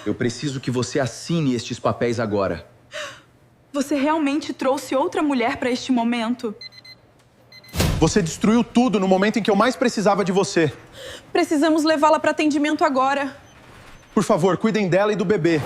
Eu preciso que você assine estes papéis agora. Você realmente trouxe outra mulher para este momento? Você destruiu tudo no momento em que eu mais precisava de você. Precisamos levá-la para atendimento agora. Por favor, cuidem dela e do bebê.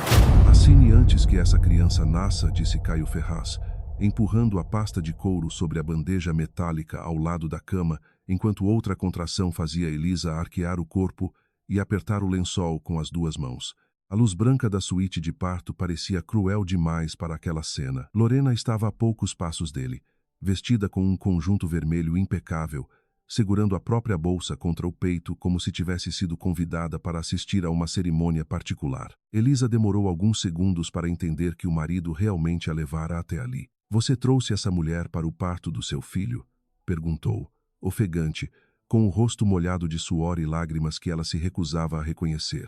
Assine antes que essa criança nasça, disse Caio Ferraz, empurrando a pasta de couro sobre a bandeja metálica ao lado da cama, enquanto outra contração fazia Elisa arquear o corpo e apertar o lençol com as duas mãos. A luz branca da suíte de parto parecia cruel demais para aquela cena. Lorena estava a poucos passos dele, vestida com um conjunto vermelho impecável, segurando a própria bolsa contra o peito como se tivesse sido convidada para assistir a uma cerimônia particular. Elisa demorou alguns segundos para entender que o marido realmente a levara até ali. "Você trouxe essa mulher para o parto do seu filho?" perguntou, ofegante, com o rosto molhado de suor e lágrimas que ela se recusava a reconhecer.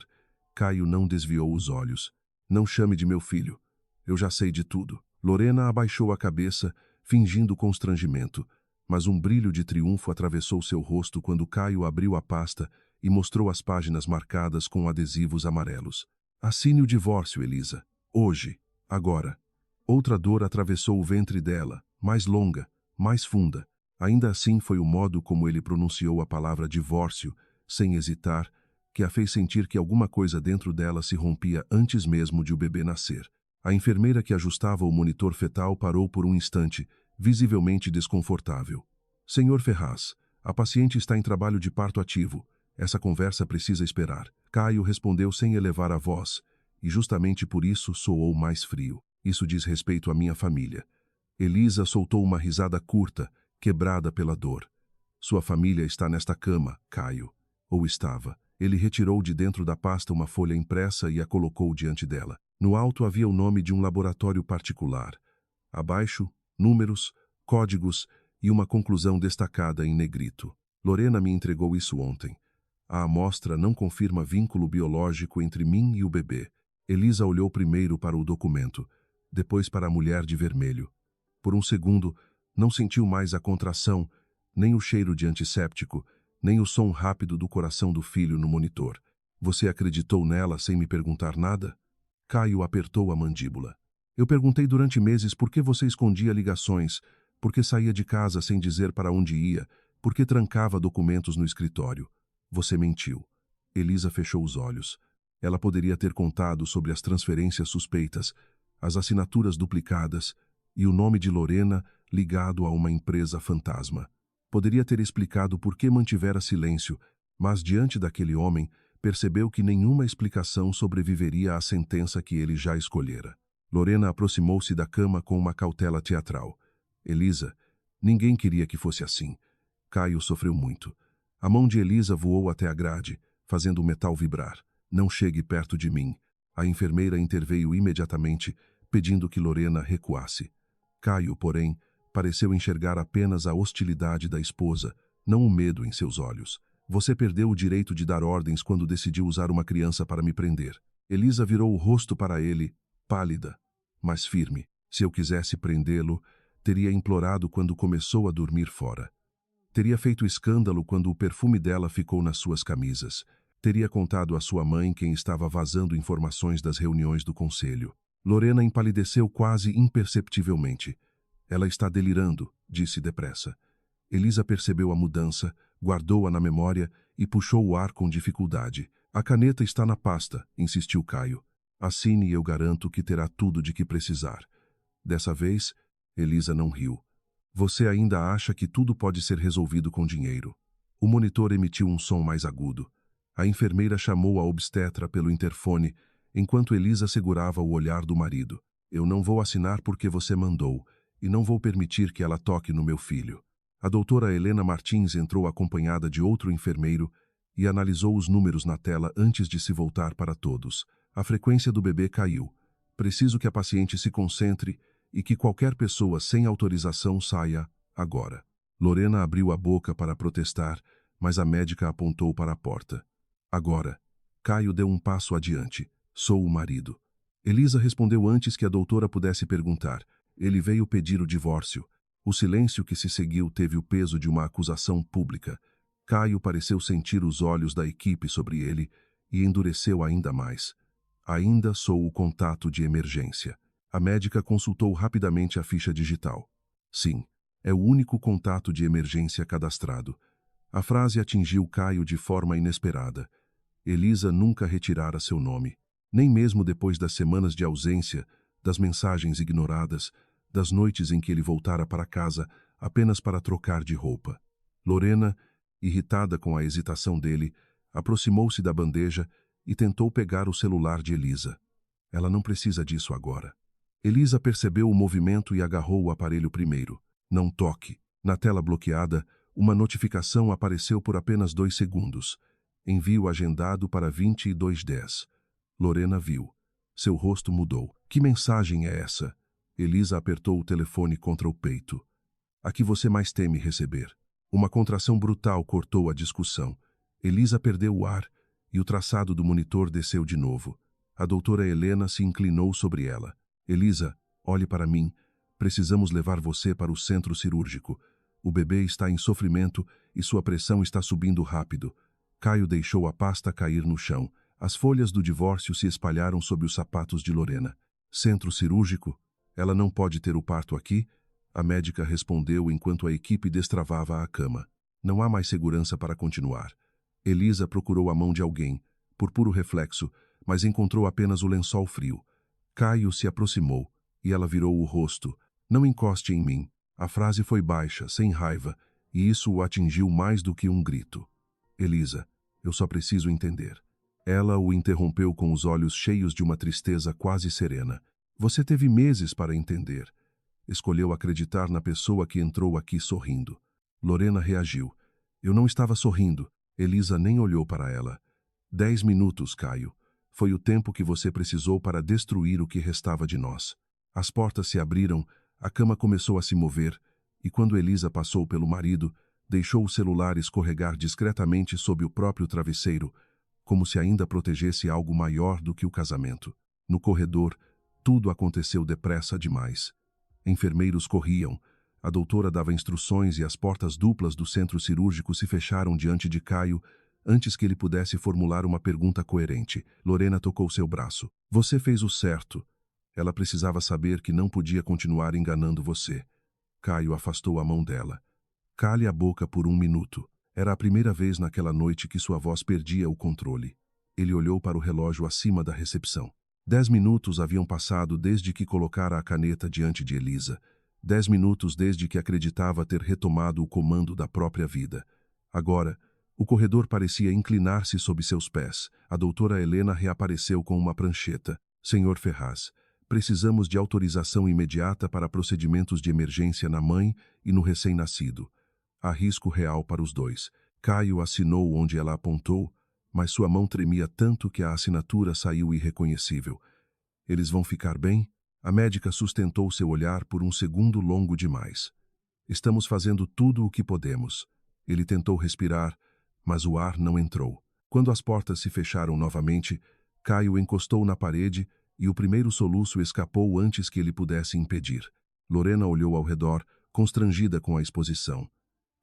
Caio não desviou os olhos. "Não chame de meu filho. Eu já sei de tudo." Lorena abaixou a cabeça, fingindo constrangimento, mas um brilho de triunfo atravessou seu rosto quando Caio abriu a pasta e mostrou as páginas marcadas com adesivos amarelos. "Assine o divórcio, Elisa. Hoje. Agora." Outra dor atravessou o ventre dela, mais longa, mais funda. Ainda assim foi o modo como ele pronunciou a palavra divórcio, sem hesitar, que a fez sentir que alguma coisa dentro dela se rompia antes mesmo de o bebê nascer. A enfermeira que ajustava o monitor fetal parou por um instante, visivelmente desconfortável. "Senhor Ferraz, a paciente está em trabalho de parto ativo. Essa conversa precisa esperar." Caio respondeu sem elevar a voz, e justamente por isso soou mais frio. "Isso diz respeito à minha família." Elisa soltou uma risada curta, quebrada pela dor. "Sua família está nesta cama, Caio." Ou estava. Ele retirou de dentro da pasta uma folha impressa e a colocou diante dela. No alto havia o nome de um laboratório particular. Abaixo, números, códigos e uma conclusão destacada em negrito. "Lorena me entregou isso ontem. A amostra não confirma vínculo biológico entre mim e o bebê." Elisa olhou primeiro para o documento, depois para a mulher de vermelho. Por um segundo, não sentiu mais a contração, nem o cheiro de antisséptico, nem o som rápido do coração do filho no monitor. "Você acreditou nela sem me perguntar nada?" Caio apertou a mandíbula. "Eu perguntei durante meses por que você escondia ligações, por que saía de casa sem dizer para onde ia, por que trancava documentos no escritório. Você mentiu." Elisa fechou os olhos. Ela poderia ter contado sobre as transferências suspeitas, as assinaturas duplicadas e o nome de Lorena ligado a uma empresa fantasma. Poderia ter explicado por que mantivera silêncio, mas diante daquele homem, percebeu que nenhuma explicação sobreviveria à sentença que ele já escolhera. Lorena aproximou-se da cama com uma cautela teatral. "Elisa, ninguém queria que fosse assim." Caio sofreu muito. A mão de Elisa voou até a grade, fazendo o metal vibrar. "Não chegue perto de mim." A enfermeira interveio imediatamente, pedindo que Lorena recuasse. Caio, porém, pareceu enxergar apenas a hostilidade da esposa, não o medo em seus olhos. "Você perdeu o direito de dar ordens quando decidiu usar uma criança para me prender." Elisa virou o rosto para ele, pálida, mas firme. "Se eu quisesse prendê-lo, teria implorado quando começou a dormir fora. Teria feito escândalo quando o perfume dela ficou nas suas camisas. Teria contado à sua mãe quem estava vazando informações das reuniões do conselho." Lorena empalideceu quase imperceptivelmente. "Ela está delirando", disse depressa. Elisa percebeu a mudança, guardou-a na memória e puxou o ar com dificuldade. "A caneta está na pasta", insistiu Caio. "Assine e eu garanto que terá tudo de que precisar." Dessa vez, Elisa não riu. "Você ainda acha que tudo pode ser resolvido com dinheiro?" O monitor emitiu um som mais agudo. A enfermeira chamou a obstetra pelo interfone, enquanto Elisa segurava o olhar do marido. "Eu não vou assinar porque você mandou, e não vou permitir que ela toque no meu filho." A doutora Helena Martins entrou acompanhada de outro enfermeiro e analisou os números na tela antes de se voltar para todos. "A frequência do bebê caiu. Preciso que a paciente se concentre e que qualquer pessoa sem autorização saia agora." Lorena abriu a boca para protestar, mas a médica apontou para a porta. "Agora." Caio deu um passo adiante. "Sou o marido." Elisa respondeu antes que a doutora pudesse perguntar. "Ele veio pedir o divórcio." O silêncio que se seguiu teve o peso de uma acusação pública. Caio pareceu sentir os olhos da equipe sobre ele e endureceu ainda mais. Ainda sou o contato de emergência. A médica consultou rapidamente a ficha digital. Sim, é o único contato de emergência cadastrado. A frase atingiu Caio de forma inesperada. Elisa nunca retirara seu nome, nem mesmo depois das semanas de ausência, das mensagens ignoradas, das noites em que ele voltara para casa apenas para trocar de roupa. Lorena, irritada com a hesitação dele, aproximou-se da bandeja e tentou pegar o celular de Elisa. Ela não precisa disso agora. Elisa percebeu o movimento e agarrou o aparelho primeiro. Não toque. Na tela bloqueada, uma notificação apareceu por apenas 2 segundos. Envio agendado para 22h10. Lorena viu. Seu rosto mudou. Que mensagem é essa? Elisa apertou o telefone contra o peito. A que você mais teme receber? Uma contração brutal cortou a discussão. Elisa perdeu o ar e o traçado do monitor desceu de novo. A doutora Helena se inclinou sobre ela. Elisa, olhe para mim. Precisamos levar você para o centro cirúrgico. O bebê está em sofrimento e sua pressão está subindo rápido. Caio deixou a pasta cair no chão. As folhas do divórcio se espalharam sobre os sapatos de Lorena. Centro cirúrgico? Ela não pode ter o parto aqui? A médica respondeu enquanto a equipe destravava a cama. Não há mais segurança para continuar. Elisa procurou a mão de alguém, por puro reflexo, mas encontrou apenas o lençol frio. Caio se aproximou e ela virou o rosto. Não encoste em mim. A frase foi baixa, sem raiva, e isso o atingiu mais do que um grito. Elisa, eu só preciso entender. Ela o interrompeu com os olhos cheios de uma tristeza quase serena. Você teve meses para entender. Escolheu acreditar na pessoa que entrou aqui sorrindo. Lorena reagiu. Eu não estava sorrindo. Elisa nem olhou para ela. 10 minutos, Caio. Foi o tempo que você precisou para destruir o que restava de nós. As portas se abriram, a cama começou a se mover, e quando Elisa passou pelo marido, deixou o celular escorregar discretamente sob o próprio travesseiro, como se ainda protegesse algo maior do que o casamento. No corredor, tudo aconteceu depressa demais. Enfermeiros corriam, a doutora dava instruções e as portas duplas do centro cirúrgico se fecharam diante de Caio antes que ele pudesse formular uma pergunta coerente. Lorena tocou seu braço. Você fez o certo. Ela precisava saber que não podia continuar enganando você. Caio afastou a mão dela. Cale a boca por 1 minuto. Era a primeira vez naquela noite que sua voz perdia o controle. Ele olhou para o relógio acima da recepção. 10 minutos haviam passado desde que colocara a caneta diante de Elisa. 10 minutos desde que acreditava ter retomado o comando da própria vida. Agora, o corredor parecia inclinar-se sob seus pés. A doutora Helena reapareceu com uma prancheta. Senhor Ferraz, precisamos de autorização imediata para procedimentos de emergência na mãe e no recém-nascido. Há risco real para os dois. Caio assinou onde ela apontou, mas sua mão tremia tanto que a assinatura saiu irreconhecível. Eles vão ficar bem? A médica sustentou seu olhar por um segundo longo demais. Estamos fazendo tudo o que podemos. Ele tentou respirar, mas o ar não entrou. Quando as portas se fecharam novamente, Caio encostou na parede e o primeiro soluço escapou antes que ele pudesse impedir. Lorena olhou ao redor, constrangida com a exposição.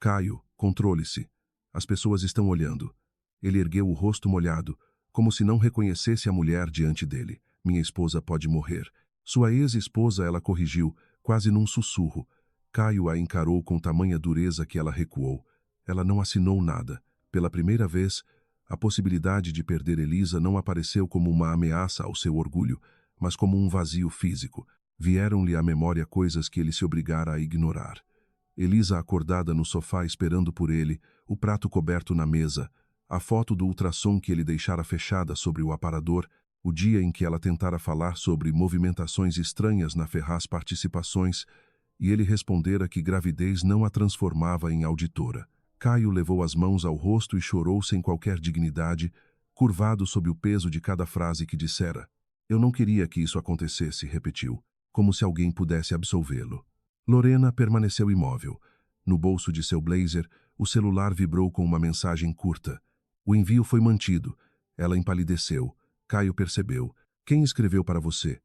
Caio, controle-se. As pessoas estão olhando. Ele ergueu o rosto molhado, como se não reconhecesse a mulher diante dele. Minha esposa pode morrer. Sua ex-esposa, ela corrigiu, quase num sussurro. Caio a encarou com tamanha dureza que ela recuou. Ela não assinou nada. Pela primeira vez, a possibilidade de perder Elisa não apareceu como uma ameaça ao seu orgulho, mas como um vazio físico. Vieram-lhe à memória coisas que ele se obrigara a ignorar. Elisa acordada no sofá esperando por ele, o prato coberto na mesa, a foto do ultrassom que ele deixara fechada sobre o aparador, o dia em que ela tentara falar sobre movimentações estranhas na Ferraz Participações, e ele respondera que gravidez não a transformava em auditora. Caio levou as mãos ao rosto e chorou sem qualquer dignidade, curvado sob o peso de cada frase que dissera. Eu não queria que isso acontecesse, repetiu, como se alguém pudesse absolvê-lo. Lorena permaneceu imóvel. No bolso de seu blazer, o celular vibrou com uma mensagem curta. O envio foi mantido. Ela empalideceu. Caio percebeu. Quem escreveu para você?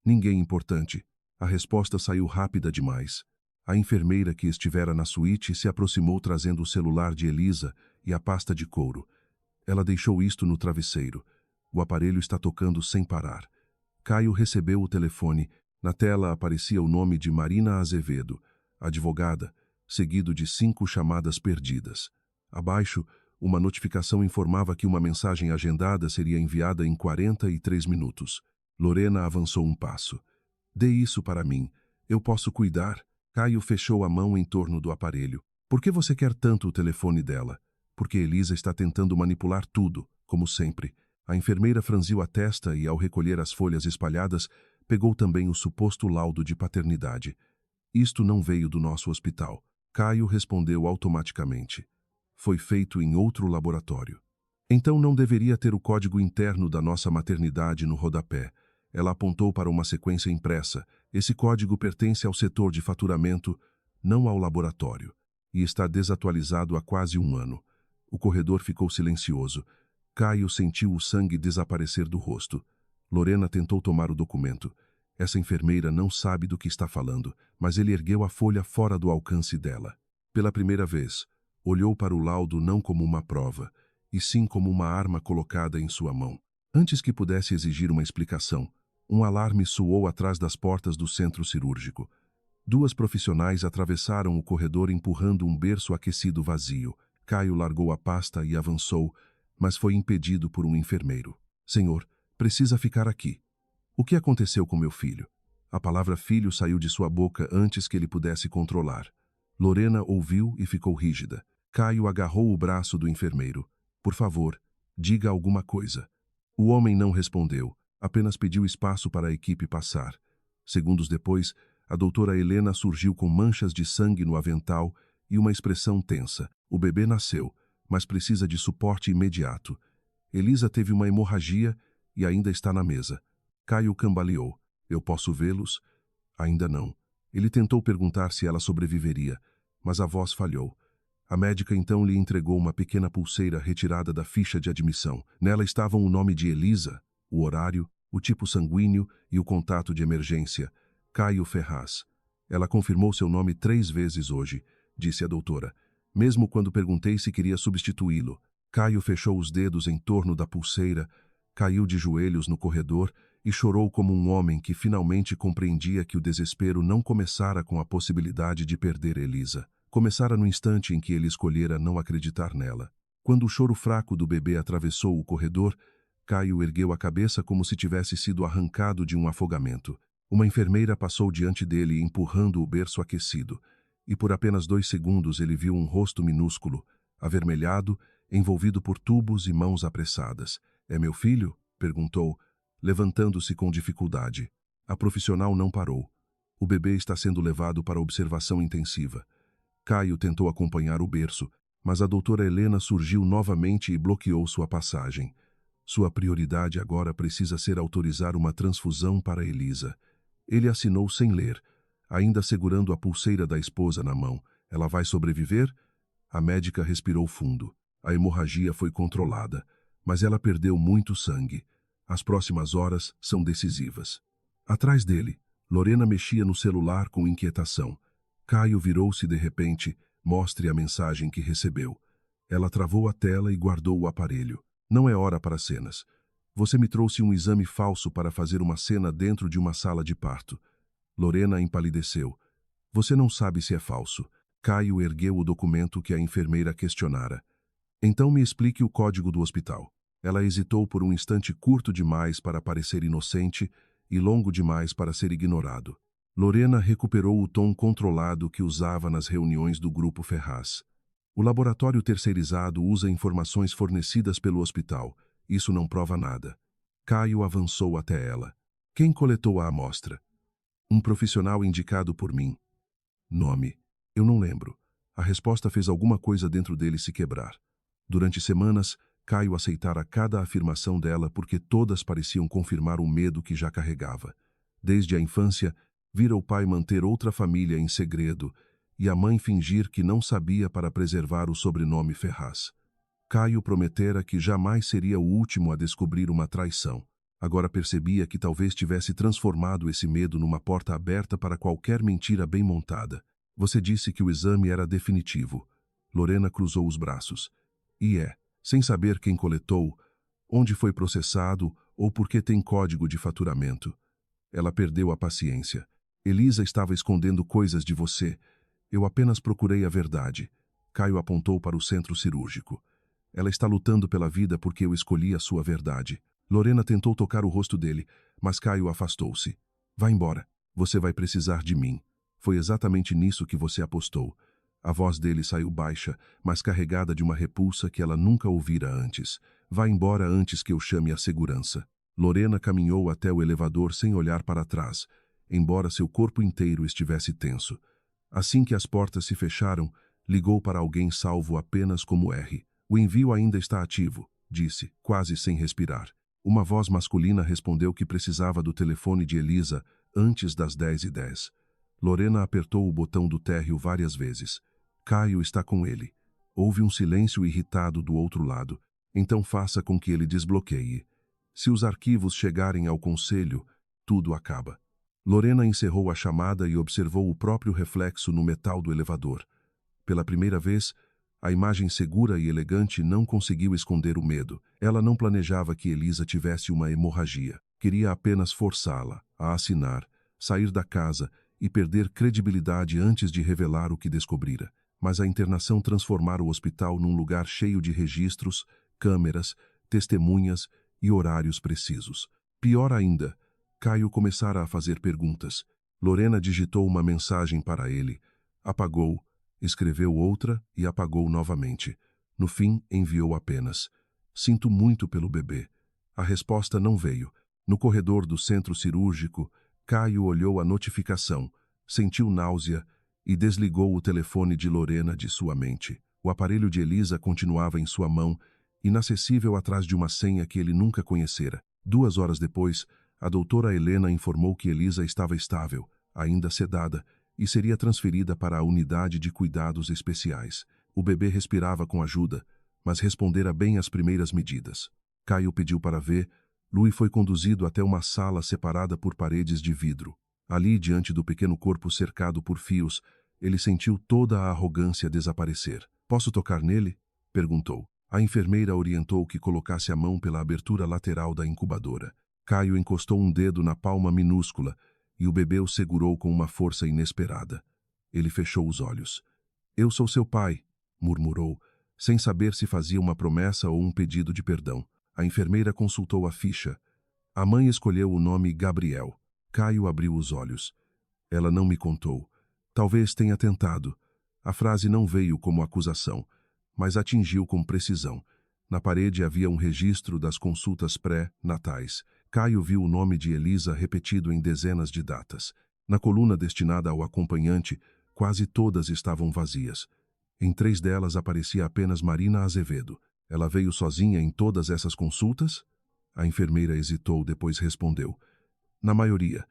Ninguém importante. A resposta saiu rápida demais. A enfermeira que estivera na suíte se aproximou trazendo o celular de Elisa e a pasta de couro. Ela deixou isto no travesseiro. O aparelho está tocando sem parar. Caio recebeu o telefone. Na tela aparecia o nome de Marina Azevedo, advogada, seguido de 5 chamadas perdidas. Abaixo, uma notificação informava que uma mensagem agendada seria enviada em 43 minutos. Lorena avançou um passo. Dê isso para mim. Eu posso cuidar. Caio fechou a mão em torno do aparelho. Por que você quer tanto o telefone dela? Porque Elisa está tentando manipular tudo, como sempre. A enfermeira franziu a testa e, ao recolher as folhas espalhadas, pegou também o suposto laudo de paternidade. Isto não veio do nosso hospital. Caio respondeu automaticamente. Foi feito em outro laboratório. Então não deveria ter o código interno da nossa maternidade no rodapé. Ela apontou para uma sequência impressa. Esse código pertence ao setor de faturamento, não ao laboratório, e está desatualizado há quase 1 ano. O corredor ficou silencioso. Caio sentiu o sangue desaparecer do rosto. Lorena tentou tomar o documento. Essa enfermeira não sabe do que está falando, mas ele ergueu a folha fora do alcance dela. Pela primeira vez, olhou para o laudo não como uma prova, e sim como uma arma colocada em sua mão. Antes que pudesse exigir uma explicação, um alarme soou atrás das portas do centro cirúrgico. 2 profissionais atravessaram o corredor empurrando um berço aquecido vazio. Caio largou a pasta e avançou, mas foi impedido por um enfermeiro. Senhor, precisa ficar aqui. O que aconteceu com meu filho? A palavra filho saiu de sua boca antes que ele pudesse controlar. Lorena ouviu e ficou rígida. Caio agarrou o braço do enfermeiro. Por favor, diga alguma coisa. O homem não respondeu, apenas pediu espaço para a equipe passar. Segundos depois, a doutora Helena surgiu com manchas de sangue no avental e uma expressão tensa. O bebê nasceu, mas precisa de suporte imediato. Elisa teve uma hemorragia e ainda está na mesa. Caio cambaleou. Eu posso vê-los? Ainda não. Ele tentou perguntar se ela sobreviveria, mas a voz falhou. A médica então lhe entregou uma pequena pulseira retirada da ficha de admissão. Nela estavam o nome de Elisa, o horário, o tipo sanguíneo e o contato de emergência. Caio Ferraz. Ela confirmou seu nome 3 vezes hoje, disse a doutora, mesmo quando perguntei se queria substituí-lo. Caio fechou os dedos em torno da pulseira, caiu de joelhos no corredor e chorou como um homem que finalmente compreendia que o desespero não começara com a possibilidade de perder Elisa. Começara no instante em que ele escolhera não acreditar nela. Quando o choro fraco do bebê atravessou o corredor, Caio ergueu a cabeça como se tivesse sido arrancado de um afogamento. Uma enfermeira passou diante dele empurrando o berço aquecido, e por apenas 2 segundos ele viu um rosto minúsculo, avermelhado, envolvido por tubos e mãos apressadas. É meu filho? Perguntou, levantando-se com dificuldade. A profissional não parou. O bebê está sendo levado para observação intensiva. Caio tentou acompanhar o berço, mas a doutora Helena surgiu novamente e bloqueou sua passagem. Sua prioridade agora precisa ser autorizar uma transfusão para Elisa. Ele assinou sem ler, ainda segurando a pulseira da esposa na mão. Ela vai sobreviver? A médica respirou fundo. A hemorragia foi controlada, mas ela perdeu muito sangue. As próximas horas são decisivas. Atrás dele, Lorena mexia no celular com inquietação. Caio virou-se de repente. Mostre a mensagem que recebeu. Ela travou a tela e guardou o aparelho. Não é hora para cenas. Você me trouxe um exame falso para fazer uma cena dentro de uma sala de parto. Lorena empalideceu. Você não sabe se é falso. Caio ergueu o documento que a enfermeira questionara. Então me explique o código do hospital. Ela hesitou por um instante curto demais para parecer inocente e longo demais para ser ignorado. Lorena recuperou o tom controlado que usava nas reuniões do Grupo Ferraz. O laboratório terceirizado usa informações fornecidas pelo hospital. Isso não prova nada. Caio avançou até ela. Quem coletou a amostra? Um profissional indicado por mim. Nome? Eu não lembro. A resposta fez alguma coisa dentro dele se quebrar. Durante semanas, Caio aceitara cada afirmação dela porque todas pareciam confirmar o medo que já carregava. Desde a infância, vira o pai manter outra família em segredo e a mãe fingir que não sabia para preservar o sobrenome Ferraz. Caio prometera que jamais seria o último a descobrir uma traição. Agora percebia que talvez tivesse transformado esse medo numa porta aberta para qualquer mentira bem montada. Você disse que o exame era definitivo. Lorena cruzou os braços. E é. Sem saber quem coletou, onde foi processado ou porque tem código de faturamento. Ela perdeu a paciência. Elisa estava escondendo coisas de você. Eu apenas procurei a verdade. Caio apontou para o centro cirúrgico. Ela está lutando pela vida porque eu escolhi a sua verdade. Lorena tentou tocar o rosto dele, mas Caio afastou-se. Vá embora. Você vai precisar de mim. Foi exatamente nisso que você apostou. A voz dele saiu baixa, mas carregada de uma repulsa que ela nunca ouvira antes. Vá embora antes que eu chame a segurança. Lorena caminhou até o elevador sem olhar para trás, embora seu corpo inteiro estivesse tenso. Assim que as portas se fecharam, ligou para alguém salvo apenas como R. O envio ainda está ativo, disse, quase sem respirar. Uma voz masculina respondeu que precisava do telefone de Elisa antes das 10h10. Lorena apertou o botão do térreo várias vezes. Caio está com ele. Houve um silêncio irritado do outro lado. Então faça com que ele desbloqueie. Se os arquivos chegarem ao conselho, tudo acaba. Lorena encerrou a chamada e observou o próprio reflexo no metal do elevador. Pela primeira vez, a imagem segura e elegante não conseguiu esconder o medo. Ela não planejava que Elisa tivesse uma hemorragia. Queria apenas forçá-la a assinar, sair da casa e perder credibilidade antes de revelar o que descobrira. Mas a internação transformara o hospital num lugar cheio de registros, câmeras, testemunhas e horários precisos. Pior ainda, Caio começara a fazer perguntas. Lorena digitou uma mensagem para ele, apagou, escreveu outra e apagou novamente. No fim, enviou apenas: "Sinto muito pelo bebê." A resposta não veio. No corredor do centro cirúrgico, Caio olhou a notificação, sentiu náusea e desligou o telefone de Lorena de sua mente. O aparelho de Elisa continuava em sua mão, inacessível atrás de uma senha que ele nunca conhecera. 2 horas depois, a doutora Helena informou que Elisa estava estável, ainda sedada, e seria transferida para a unidade de cuidados especiais. O bebê respirava com ajuda, mas respondera bem às primeiras medidas. Caio pediu para ver. Louis foi conduzido até uma sala separada por paredes de vidro. Ali, diante do pequeno corpo cercado por fios, ele sentiu toda a arrogância desaparecer. "Posso tocar nele?" perguntou. A enfermeira orientou que colocasse a mão pela abertura lateral da incubadora. Caio encostou um dedo na palma minúscula e o bebê o segurou com uma força inesperada. Ele fechou os olhos. "Eu sou seu pai", murmurou, sem saber se fazia uma promessa ou um pedido de perdão. A enfermeira consultou a ficha. A mãe escolheu o nome Gabriel. Caio abriu os olhos. "Ela não me contou. Talvez tenha tentado." A frase não veio como acusação, mas atingiu com precisão. Na parede havia um registro das consultas pré-natais. Caio viu o nome de Elisa repetido em dezenas de datas. Na coluna destinada ao acompanhante, quase todas estavam vazias. Em 3 delas aparecia apenas Marina Azevedo. "Ela veio sozinha em todas essas consultas?" A enfermeira hesitou, depois respondeu: "Na maioria,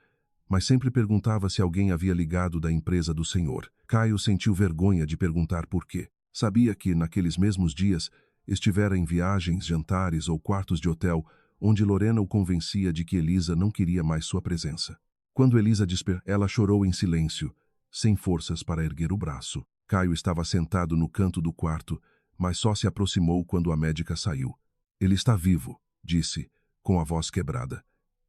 mas sempre perguntava se alguém havia ligado da empresa do senhor." Caio sentiu vergonha de perguntar por quê. Sabia que, naqueles mesmos dias, estivera em viagens, jantares ou quartos de hotel, onde Lorena o convencia de que Elisa não queria mais sua presença. Quando Elisa despertou, ela chorou em silêncio, sem forças para erguer o braço. Caio estava sentado no canto do quarto, mas só se aproximou quando a médica saiu. "Ele está vivo", disse, com a voz quebrada.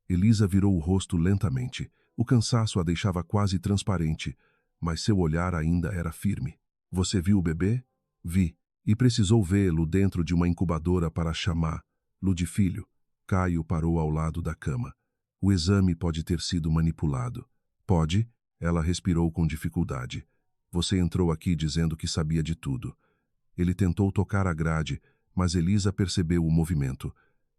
Elisa virou o rosto lentamente. O cansaço a deixava quase transparente, mas seu olhar ainda era firme. "Você viu o bebê?" "Vi. E precisou vê-lo dentro de uma incubadora para chamá-lo de filho." Caio parou ao lado da cama. "O exame pode ter sido manipulado." "Pode?" Ela respirou com dificuldade. "Você entrou aqui dizendo que sabia de tudo." Ele tentou tocar a grade, mas Elisa percebeu o movimento.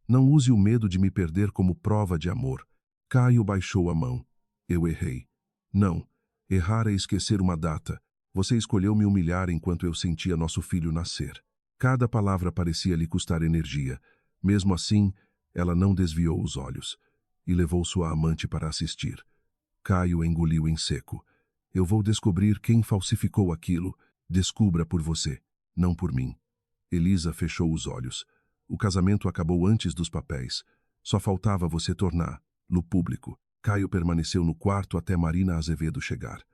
"Não use o medo de me perder como prova de amor." Caio baixou a mão. "Eu errei." "Não. Errar é esquecer uma data. Você escolheu me humilhar enquanto eu sentia nosso filho nascer." Cada palavra parecia lhe custar energia. Mesmo assim, ela não desviou os olhos e levou sua amante para assistir. Caio engoliu em seco. "Eu vou descobrir quem falsificou aquilo. Descubra por você, não por mim." Elisa fechou os olhos. "O casamento acabou antes dos papéis. Só faltava você torná-lo público." Caio permaneceu no quarto até Marina Azevedo chegar.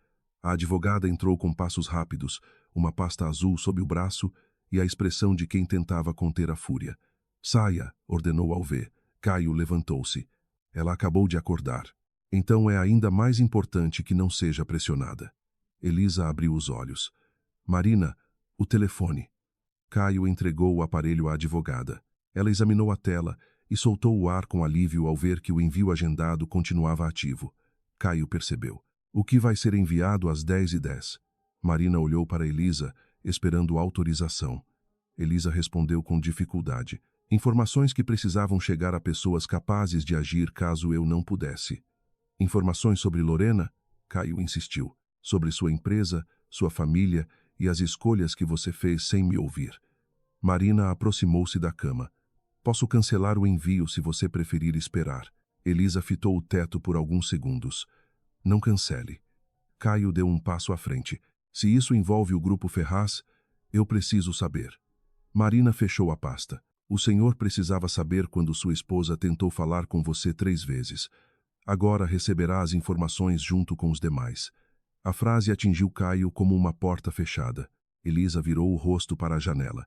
A advogada entrou com passos rápidos, uma pasta azul sob o braço e a expressão de quem tentava conter a fúria. Saia, ordenou ao ver. Caio levantou-se. Ela acabou de acordar. Então é ainda mais importante que não seja pressionada. Elisa abriu os olhos. Marina, o telefone. Caio entregou o aparelho à advogada. Ela examinou a tela e soltou o ar com alívio ao ver que o envio agendado continuava ativo. Caio percebeu. O que vai ser enviado às 10h10? Marina olhou para Elisa, esperando autorização. Elisa respondeu com dificuldade. Informações que precisavam chegar a pessoas capazes de agir caso eu não pudesse. Informações sobre Lorena? Caio insistiu. Sobre sua empresa, sua família e as escolhas que você fez sem me ouvir. Marina aproximou-se da cama. Posso cancelar o envio se você preferir esperar. Elisa fitou o teto por alguns segundos. Não cancele. Caio deu um passo à frente. Se isso envolve o Grupo Ferraz, eu preciso saber. Marina fechou a pasta. O senhor precisava saber quando sua esposa tentou falar com você 3 vezes. Agora receberá as informações junto com os demais. A frase atingiu Caio como uma porta fechada. Elisa virou o rosto para a janela.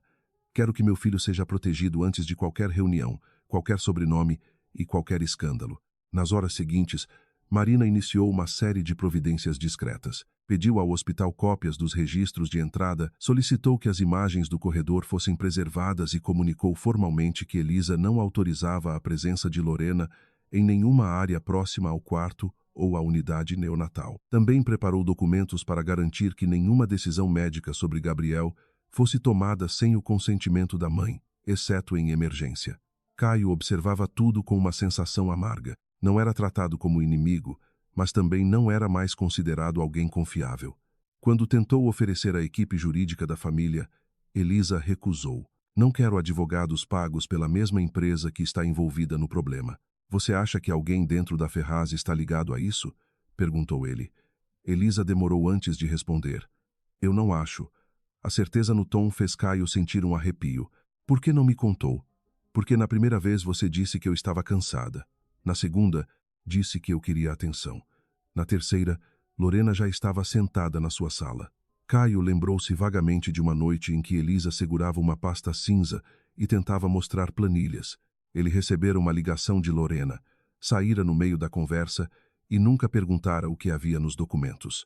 Quero que meu filho seja protegido antes de qualquer reunião, qualquer sobrenome e qualquer escândalo. Nas horas seguintes, Marina iniciou uma série de providências discretas. Pediu ao hospital cópias dos registros de entrada, solicitou que as imagens do corredor fossem preservadas e comunicou formalmente que Elisa não autorizava a presença de Lorena em nenhuma área próxima ao quarto ou à unidade neonatal. Também preparou documentos para garantir que nenhuma decisão médica sobre Gabriel fosse tomada sem o consentimento da mãe, exceto em emergência. Caio observava tudo com uma sensação amarga. Não era tratado como inimigo, mas também não era mais considerado alguém confiável. Quando tentou oferecer a equipe jurídica da família, Elisa recusou. Não quero advogados pagos pela mesma empresa que está envolvida no problema. Você acha que alguém dentro da Ferraz está ligado a isso? Perguntou ele. Elisa demorou antes de responder. Eu não acho. A certeza no tom fez Caio sentir um arrepio. Por que não me contou? Porque na primeira vez você disse que eu estava cansada. Na segunda, disse que eu queria atenção. Na terceira, Lorena já estava sentada na sua sala. Caio lembrou-se vagamente de uma noite em que Elisa segurava uma pasta cinza e tentava mostrar planilhas. Ele recebera uma ligação de Lorena, saíra no meio da conversa e nunca perguntara o que havia nos documentos.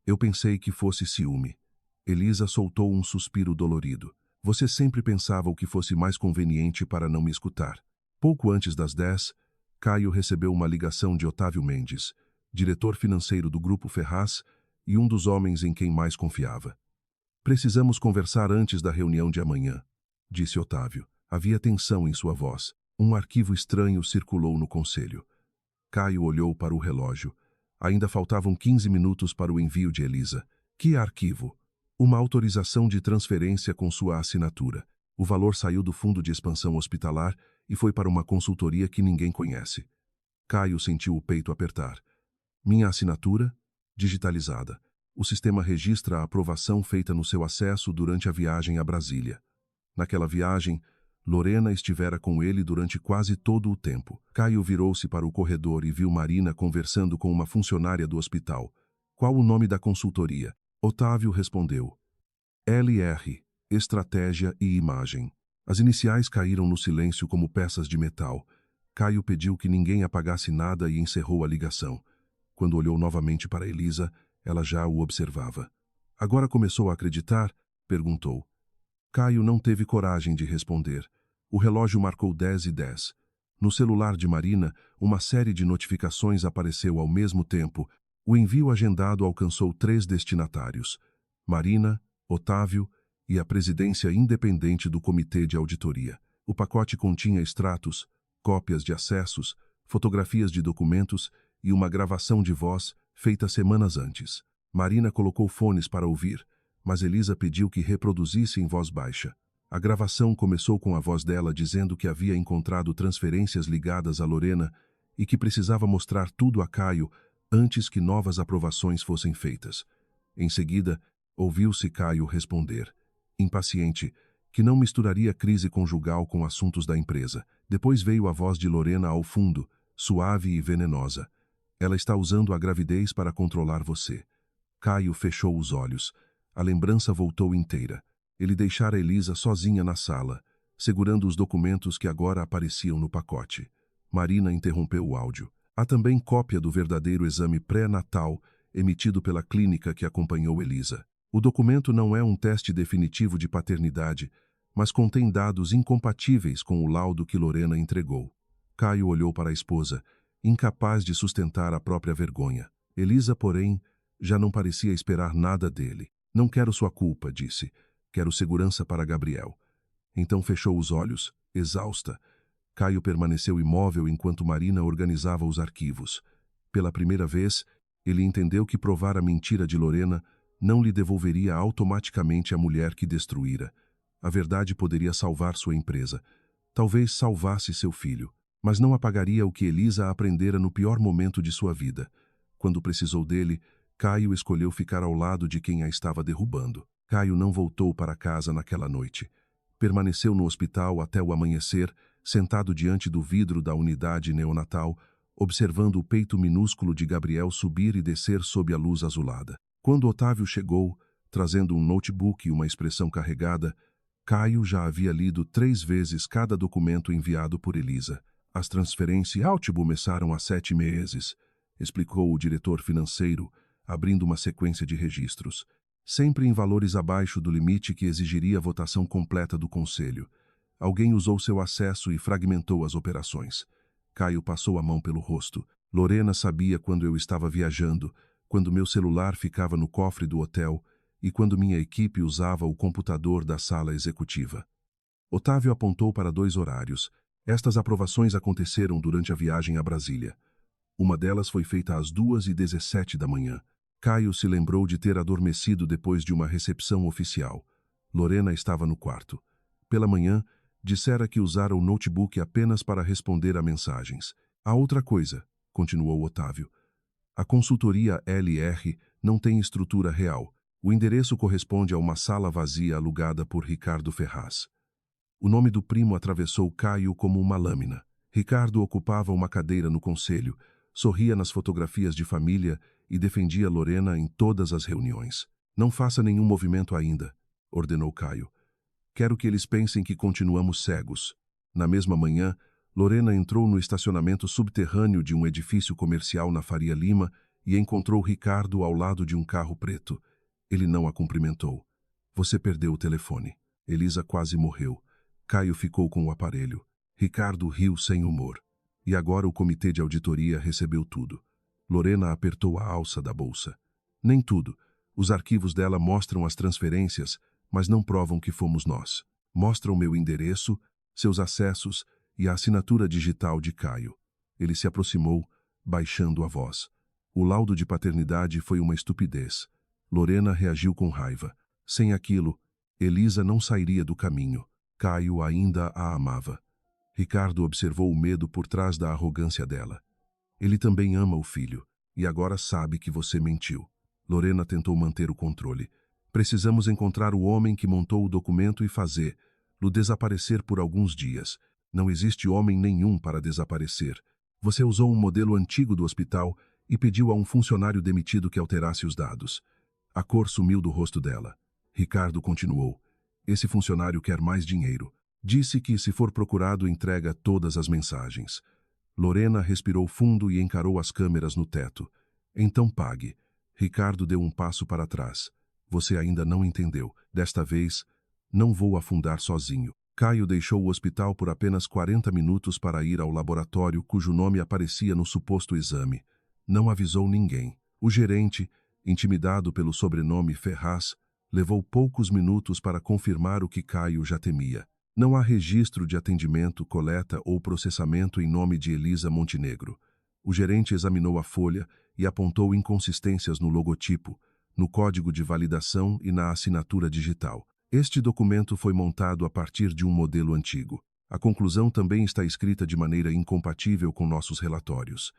Eu pensei que fosse ciúme. Elisa soltou um suspiro dolorido. Você sempre pensava o que fosse mais conveniente para não me escutar. Pouco antes das 10, Caio recebeu uma ligação de Otávio Mendes, diretor financeiro do Grupo Ferraz e um dos homens em quem mais confiava. Precisamos conversar antes da reunião de amanhã, disse Otávio. Havia tensão em sua voz. Um arquivo estranho circulou no conselho. Caio olhou para o relógio. Ainda faltavam 15 minutos para o envio de Elisa. Que arquivo? Uma autorização de transferência com sua assinatura. O valor saiu do fundo de expansão hospitalar e foi para uma consultoria que ninguém conhece. Caio sentiu o peito apertar. Minha assinatura? Digitalizada. O sistema registra a aprovação feita no seu acesso durante a viagem a Brasília. Naquela viagem, Lorena estivera com ele durante quase todo o tempo. Caio virou-se para o corredor e viu Marina conversando com uma funcionária do hospital. Qual o nome da consultoria? Otávio respondeu. LR, Estratégia e Imagem. As iniciais caíram no silêncio como peças de metal. Caio pediu que ninguém apagasse nada e encerrou a ligação. Quando olhou novamente para Elisa, ela já o observava. Agora começou a acreditar? Perguntou. Caio não teve coragem de responder. O relógio marcou 10h10. No celular de Marina, uma série de notificações apareceu ao mesmo tempo. O envio agendado alcançou 3 destinatários: Marina, Otávio e a presidência independente do Comitê de Auditoria. O pacote continha extratos, cópias de acessos, fotografias de documentos e uma gravação de voz feita semanas antes. Marina colocou fones para ouvir, mas Elisa pediu que reproduzisse em voz baixa. A gravação começou com a voz dela dizendo que havia encontrado transferências ligadas a Lorena e que precisava mostrar tudo a Caio antes que novas aprovações fossem feitas. Em seguida, ouviu-se Caio responder, impaciente, que não misturaria crise conjugal com assuntos da empresa. Depois veio a voz de Lorena ao fundo, suave e venenosa. Ela está usando a gravidez para controlar você. Caio fechou os olhos. A lembrança voltou inteira. Ele deixara Elisa sozinha na sala, segurando os documentos que agora apareciam no pacote. Marina interrompeu o áudio. Há também cópia do verdadeiro exame pré-natal emitido pela clínica que acompanhou Elisa. O documento não é um teste definitivo de paternidade, mas contém dados incompatíveis com o laudo que Lorena entregou. Caio olhou para a esposa, incapaz de sustentar a própria vergonha. Elisa, porém, já não parecia esperar nada dele. Não quero sua culpa, disse. Quero segurança para Gabriel. Então fechou os olhos, exausta. Caio permaneceu imóvel enquanto Marina organizava os arquivos. Pela primeira vez, ele entendeu que provar a mentira de Lorena não lhe devolveria automaticamente a mulher que destruíra. A verdade poderia salvar sua empresa. Talvez salvasse seu filho, mas não apagaria o que Elisa aprendera no pior momento de sua vida. Quando precisou dele, Caio escolheu ficar ao lado de quem a estava derrubando. Caio não voltou para casa naquela noite. Permaneceu no hospital até o amanhecer, sentado diante do vidro da unidade neonatal, observando o peito minúsculo de Gabriel subir e descer sob a luz azulada. Quando Otávio chegou, trazendo um notebook e uma expressão carregada, Caio já havia lido 3 vezes cada documento enviado por Elisa. As transferências começaram há 7 meses, explicou o diretor financeiro, abrindo uma sequência de registros, sempre em valores abaixo do limite que exigiria a votação completa do conselho. Alguém usou seu acesso e fragmentou as operações. Caio passou a mão pelo rosto. Lorena sabia quando eu estava viajando, quando meu celular ficava no cofre do hotel e quando minha equipe usava o computador da sala executiva. Otávio apontou para 2 horários. Estas aprovações aconteceram durante a viagem a Brasília. Uma delas foi feita às 2h17 da manhã. Caio se lembrou de ter adormecido depois de uma recepção oficial. Lorena estava no quarto. Pela manhã, dissera que usara o notebook apenas para responder a mensagens. Há outra coisa, continuou Otávio. A consultoria LR não tem estrutura real. O endereço corresponde a uma sala vazia alugada por Ricardo Ferraz. O nome do primo atravessou Caio como uma lâmina. Ricardo ocupava uma cadeira no conselho, sorria nas fotografias de família e defendia Lorena em todas as reuniões. Não faça nenhum movimento ainda, ordenou Caio. Quero que eles pensem que continuamos cegos. Na mesma manhã, Lorena entrou no estacionamento subterrâneo de um edifício comercial na Faria Lima e encontrou Ricardo ao lado de um carro preto. Ele não a cumprimentou. Você perdeu o telefone. Elisa quase morreu. Caio ficou com o aparelho. Ricardo riu sem humor. E agora o comitê de auditoria recebeu tudo. Lorena apertou a alça da bolsa. Nem tudo. Os arquivos dela mostram as transferências, mas não provam que fomos nós. Mostram meu endereço, seus acessos e a assinatura digital de Caio. Ele se aproximou, baixando a voz. O laudo de paternidade foi uma estupidez. Lorena reagiu com raiva. Sem aquilo, Elisa não sairia do caminho. Caio ainda a amava. Ricardo observou o medo por trás da arrogância dela. Ele também ama o filho, e agora sabe que você mentiu. Lorena tentou manter o controle. Precisamos encontrar o homem que montou o documento e fazê-lo desaparecer por alguns dias. Não existe homem nenhum para desaparecer. Você usou um modelo antigo do hospital e pediu a um funcionário demitido que alterasse os dados. A cor sumiu do rosto dela. Ricardo continuou. Esse funcionário quer mais dinheiro. Disse que, se for procurado, entrega todas as mensagens. Lorena respirou fundo e encarou as câmeras no teto. Então pague. Ricardo deu um passo para trás. Você ainda não entendeu. Desta vez, não vou afundar sozinho. Caio deixou o hospital por apenas 40 minutos para ir ao laboratório cujo nome aparecia no suposto exame. Não avisou ninguém. O gerente, intimidado pelo sobrenome Ferraz, levou poucos minutos para confirmar o que Caio já temia. Não há registro de atendimento, coleta ou processamento em nome de Elisa Montenegro. O gerente examinou a folha e apontou inconsistências no logotipo, no código de validação e na assinatura digital. Este documento foi montado a partir de um modelo antigo. A conclusão também está escrita de maneira incompatível com nossos relatórios.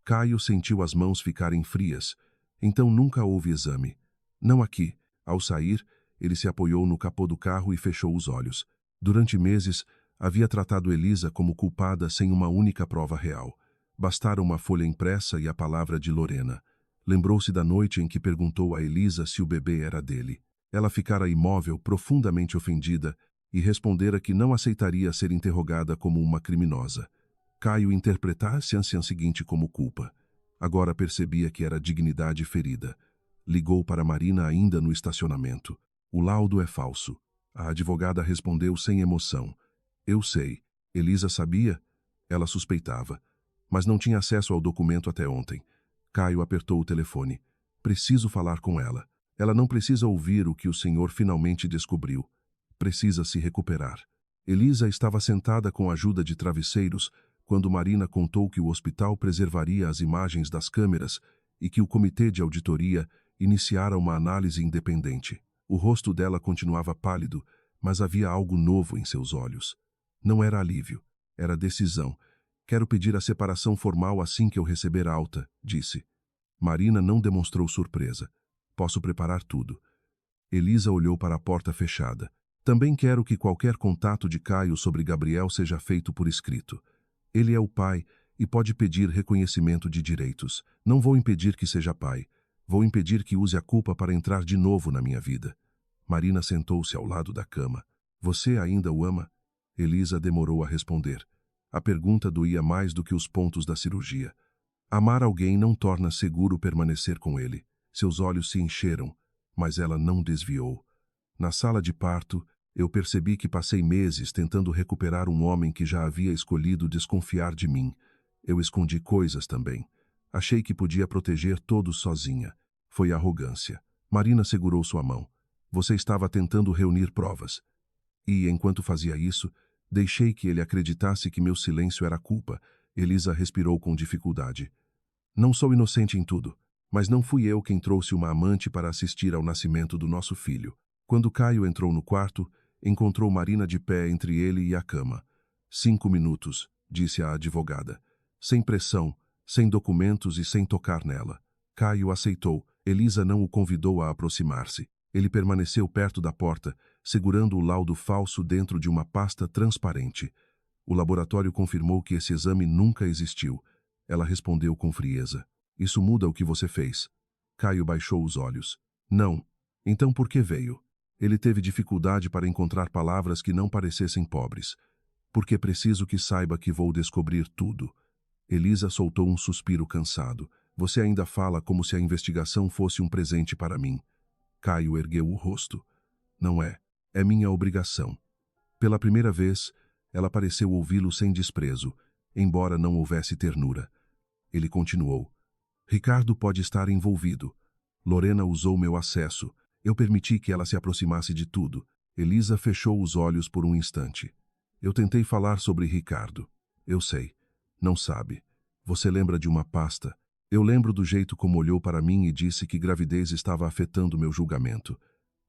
Caio sentiu as mãos ficarem frias. Então nunca houve exame. Não aqui. Ao sair, ele se apoiou no capô do carro e fechou os olhos. Durante meses, havia tratado Elisa como culpada sem uma única prova real. Bastara uma folha impressa e a palavra de Lorena. Lembrou-se da noite em que perguntou a Elisa se o bebê era dele. Ela ficara imóvel, profundamente ofendida, e respondera que não aceitaria ser interrogada como uma criminosa. Caio interpretasse a anciã seguinte como culpa. Agora percebia que era dignidade ferida. Ligou para Marina ainda no estacionamento. O laudo é falso. A advogada respondeu sem emoção. Eu sei. Elisa sabia? Ela suspeitava. Mas não tinha acesso ao documento até ontem. Caio apertou o telefone. Preciso falar com ela. Ela não precisa ouvir o que o senhor finalmente descobriu. Precisa se recuperar. Elisa estava sentada com a ajuda de travesseiros quando Marina contou que o hospital preservaria as imagens das câmeras e que o comitê de auditoria iniciara uma análise independente. O rosto dela continuava pálido, mas havia algo novo em seus olhos. Não era alívio, era decisão. Quero pedir a separação formal assim que eu receber alta, disse. Marina não demonstrou surpresa. Posso preparar tudo. Elisa olhou para a porta fechada. Também quero que qualquer contato de Caio sobre Gabriel seja feito por escrito. Ele é o pai e pode pedir reconhecimento de direitos. Não vou impedir que seja pai. Vou impedir que use a culpa para entrar de novo na minha vida. Marina sentou-se ao lado da cama. Você ainda o ama? Elisa demorou a responder. A pergunta doía mais do que os pontos da cirurgia. Amar alguém não torna seguro permanecer com ele. Seus olhos se encheram, mas ela não desviou. Na sala de parto, eu percebi que passei meses tentando recuperar um homem que já havia escolhido desconfiar de mim. Eu escondi coisas também. Achei que podia proteger todos sozinha. Foi arrogância. Marina segurou sua mão. Você estava tentando reunir provas. E, enquanto fazia isso, deixei que ele acreditasse que meu silêncio era culpa. Elisa respirou com dificuldade. Não sou inocente em tudo, mas não fui eu quem trouxe uma amante para assistir ao nascimento do nosso filho. Quando Caio entrou no quarto, encontrou Marina de pé entre ele e a cama. 5 minutos, disse a advogada. Sem pressão, sem documentos e sem tocar nela. Caio aceitou. Elisa não o convidou a aproximar-se. Ele permaneceu perto da porta, segurando o laudo falso dentro de uma pasta transparente. O laboratório confirmou que esse exame nunca existiu. Ela respondeu com frieza. Isso muda o que você fez. Caio baixou os olhos. Não. Então por que veio? Ele teve dificuldade para encontrar palavras que não parecessem pobres. Porque preciso que saiba que vou descobrir tudo. Elisa soltou um suspiro cansado. Você ainda fala como se a investigação fosse um presente para mim. Caio ergueu o rosto. Não é. É minha obrigação. Pela primeira vez, ela pareceu ouvi-lo sem desprezo, embora não houvesse ternura. Ele continuou. Ricardo pode estar envolvido. Lorena usou meu acesso. Eu permiti que ela se aproximasse de tudo. Elisa fechou os olhos por um instante. Eu tentei falar sobre Ricardo. Eu sei. Não sabe. Você lembra de uma pasta? Eu lembro do jeito como olhou para mim e disse que gravidez estava afetando meu julgamento.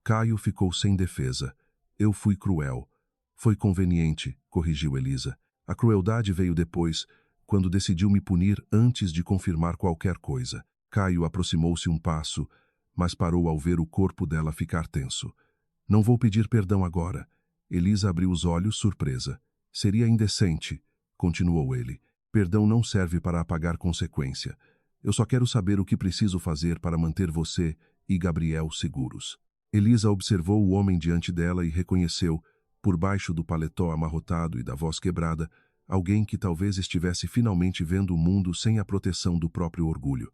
Caio ficou sem defesa. Eu fui cruel. Foi conveniente, corrigiu Elisa. A crueldade veio depois, quando decidiu me punir antes de confirmar qualquer coisa. Caio aproximou-se um passo, mas parou ao ver o corpo dela ficar tenso. Não vou pedir perdão agora. Elisa abriu os olhos, surpresa. Seria indecente, continuou ele. Perdão não serve para apagar consequência. Eu só quero saber o que preciso fazer para manter você e Gabriel seguros. Elisa observou o homem diante dela e reconheceu, por baixo do paletó amarrotado e da voz quebrada, alguém que talvez estivesse finalmente vendo o mundo sem a proteção do próprio orgulho.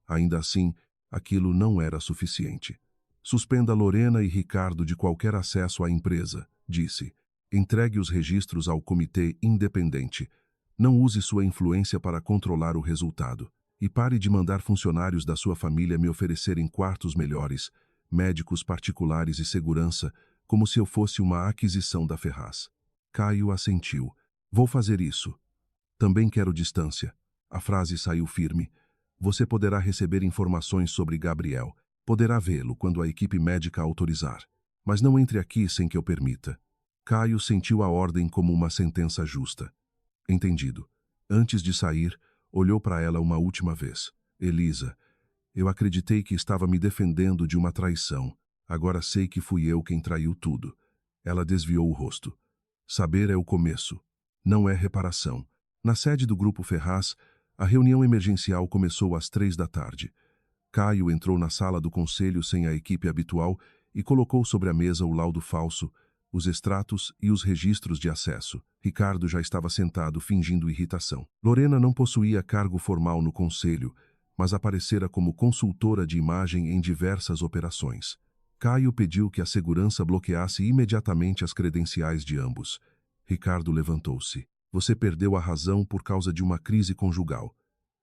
Ainda assim, aquilo não era suficiente. Suspenda Lorena e Ricardo de qualquer acesso à empresa, disse. Entregue os registros ao comitê independente. Não use sua influência para controlar o resultado. E pare de mandar funcionários da sua família me oferecerem quartos melhores, médicos particulares e segurança, como se eu fosse uma aquisição da Ferraz. Caio assentiu. Vou fazer isso. Também quero distância. A frase saiu firme. Você poderá receber informações sobre Gabriel. Poderá vê-lo quando a equipe médica autorizar. Mas não entre aqui sem que eu permita. Caio sentiu a ordem como uma sentença justa. Entendido. Antes de sair, olhou para ela uma última vez. Elisa, eu acreditei que estava me defendendo de uma traição. Agora sei que fui eu quem traiu tudo. Ela desviou o rosto. Saber é o começo. Não é reparação. Na sede do Grupo Ferraz, a reunião emergencial começou às 3 da tarde. Caio entrou na sala do conselho sem a equipe habitual e colocou sobre a mesa o laudo falso, os extratos e os registros de acesso. Ricardo já estava sentado, fingindo irritação. Lorena não possuía cargo formal no conselho, mas aparecera como consultora de imagem em diversas operações. Caio pediu que a segurança bloqueasse imediatamente as credenciais de ambos. Ricardo levantou-se. Você perdeu a razão por causa de uma crise conjugal.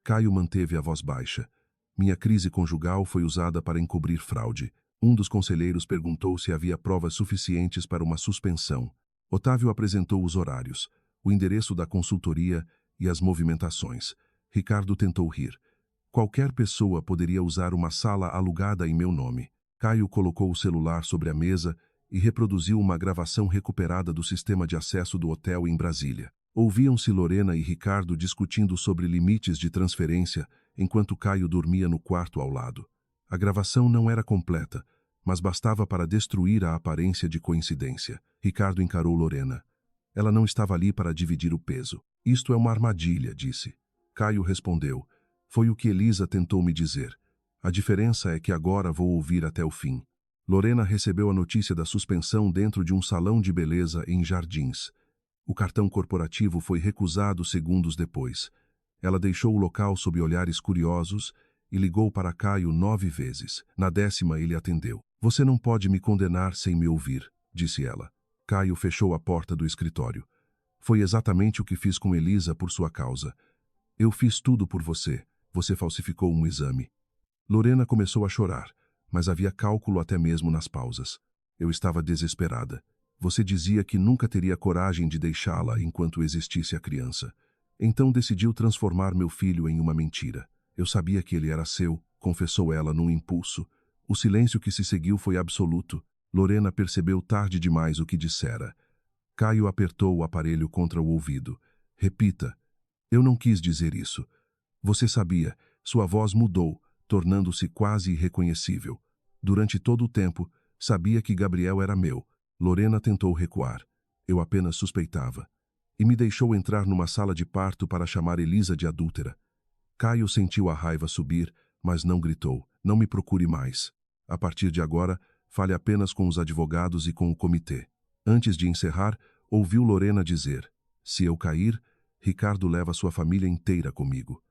Caio manteve a voz baixa. Minha crise conjugal foi usada para encobrir fraude. Um dos conselheiros perguntou se havia provas suficientes para uma suspensão. Otávio apresentou os horários, o endereço da consultoria e as movimentações. Ricardo tentou rir. Qualquer pessoa poderia usar uma sala alugada em meu nome. Caio colocou o celular sobre a mesa e reproduziu uma gravação recuperada do sistema de acesso do hotel em Brasília. Ouviam-se Lorena e Ricardo discutindo sobre limites de transferência enquanto Caio dormia no quarto ao lado. A gravação não era completa, mas bastava para destruir a aparência de coincidência. Ricardo encarou Lorena. Ela não estava ali para dividir o peso. Isto é uma armadilha, disse. Caio respondeu. Foi o que Elisa tentou me dizer. A diferença é que agora vou ouvir até o fim. Lorena recebeu a notícia da suspensão dentro de um salão de beleza em Jardins. O cartão corporativo foi recusado segundos depois. Ela deixou o local sob olhares curiosos e ligou para Caio 9 vezes. Na 10ª ele atendeu. Você não pode me condenar sem me ouvir, disse ela. Caio fechou a porta do escritório. Foi exatamente o que fiz com Elisa por sua causa. Eu fiz tudo por você. Você falsificou um exame. Lorena começou a chorar, mas havia cálculo até mesmo nas pausas. Eu estava desesperada. Você dizia que nunca teria coragem de deixá-la enquanto existisse a criança. Então decidiu transformar meu filho em uma mentira. Eu sabia que ele era seu, confessou ela num impulso. O silêncio que se seguiu foi absoluto. Lorena percebeu tarde demais o que dissera. Caio apertou o aparelho contra o ouvido. Repita. Eu não quis dizer isso. Você sabia. Sua voz mudou, tornando-se quase irreconhecível. Durante todo o tempo, sabia que Gabriel era meu. Lorena tentou recuar. Eu apenas suspeitava. E me deixou entrar numa sala de parto para chamar Elisa de adúltera. Caio sentiu a raiva subir, mas não gritou. Não me procure mais. A partir de agora, fale apenas com os advogados e com o comitê. Antes de encerrar, ouviu Lorena dizer, se eu cair, Ricardo leva sua família inteira comigo.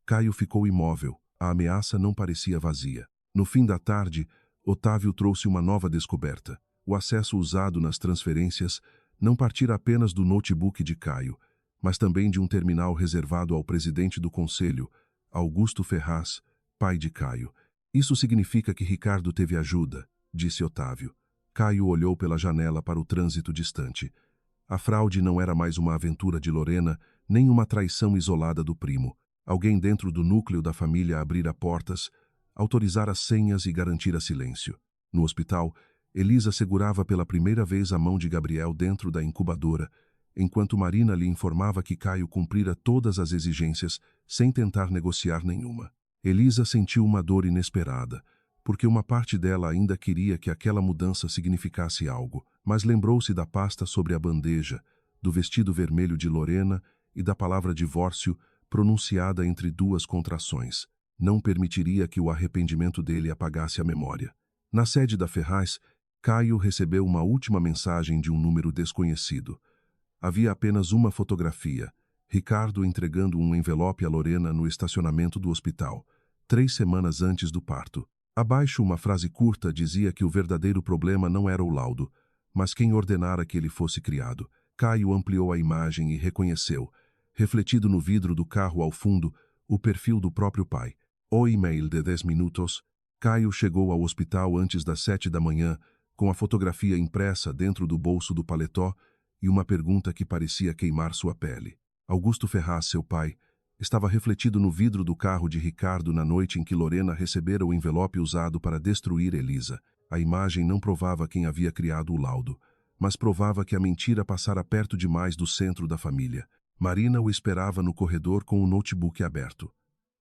Caio ficou imóvel. A ameaça não parecia vazia. No fim da tarde, Otávio trouxe uma nova descoberta. O acesso usado nas transferências não partira apenas do notebook de Caio, mas também de um terminal reservado ao presidente do conselho, Augusto Ferraz, pai de Caio. Isso significa que Ricardo teve ajuda, disse Otávio. Caio olhou pela janela para o trânsito distante. A fraude não era mais uma aventura de Lorena, nem uma traição isolada do primo. Alguém dentro do núcleo da família abrira portas, autorizara senhas e garantira silêncio. No hospital, Elisa segurava pela primeira vez a mão de Gabriel dentro da incubadora, enquanto Marina lhe informava que Caio cumprira todas as exigências sem tentar negociar nenhuma. Elisa sentiu uma dor inesperada, porque uma parte dela ainda queria que aquela mudança significasse algo, mas lembrou-se da pasta sobre a bandeja, do vestido vermelho de Lorena e da palavra divórcio pronunciada entre duas contrações. Não permitiria que o arrependimento dele apagasse a memória. Na sede da Ferraz, Caio recebeu uma última mensagem de um número desconhecido. Havia apenas uma fotografia, Ricardo entregando um envelope a Lorena no estacionamento do hospital, 3 semanas antes do parto. Abaixo, uma frase curta dizia que o verdadeiro problema não era o laudo, mas quem ordenara que ele fosse criado. Caio ampliou a imagem e reconheceu, refletido no vidro do carro ao fundo, o perfil do próprio pai. O e-mail de 10 minutos. Caio chegou ao hospital antes das 7 da manhã, com a fotografia impressa dentro do bolso do paletó e uma pergunta que parecia queimar sua pele. Augusto Ferraz, seu pai, estava refletido no vidro do carro de Ricardo na noite em que Lorena recebera o envelope usado para destruir Elisa. A imagem não provava quem havia criado o laudo, mas provava que a mentira passara perto demais do centro da família. Marina o esperava no corredor com o notebook aberto.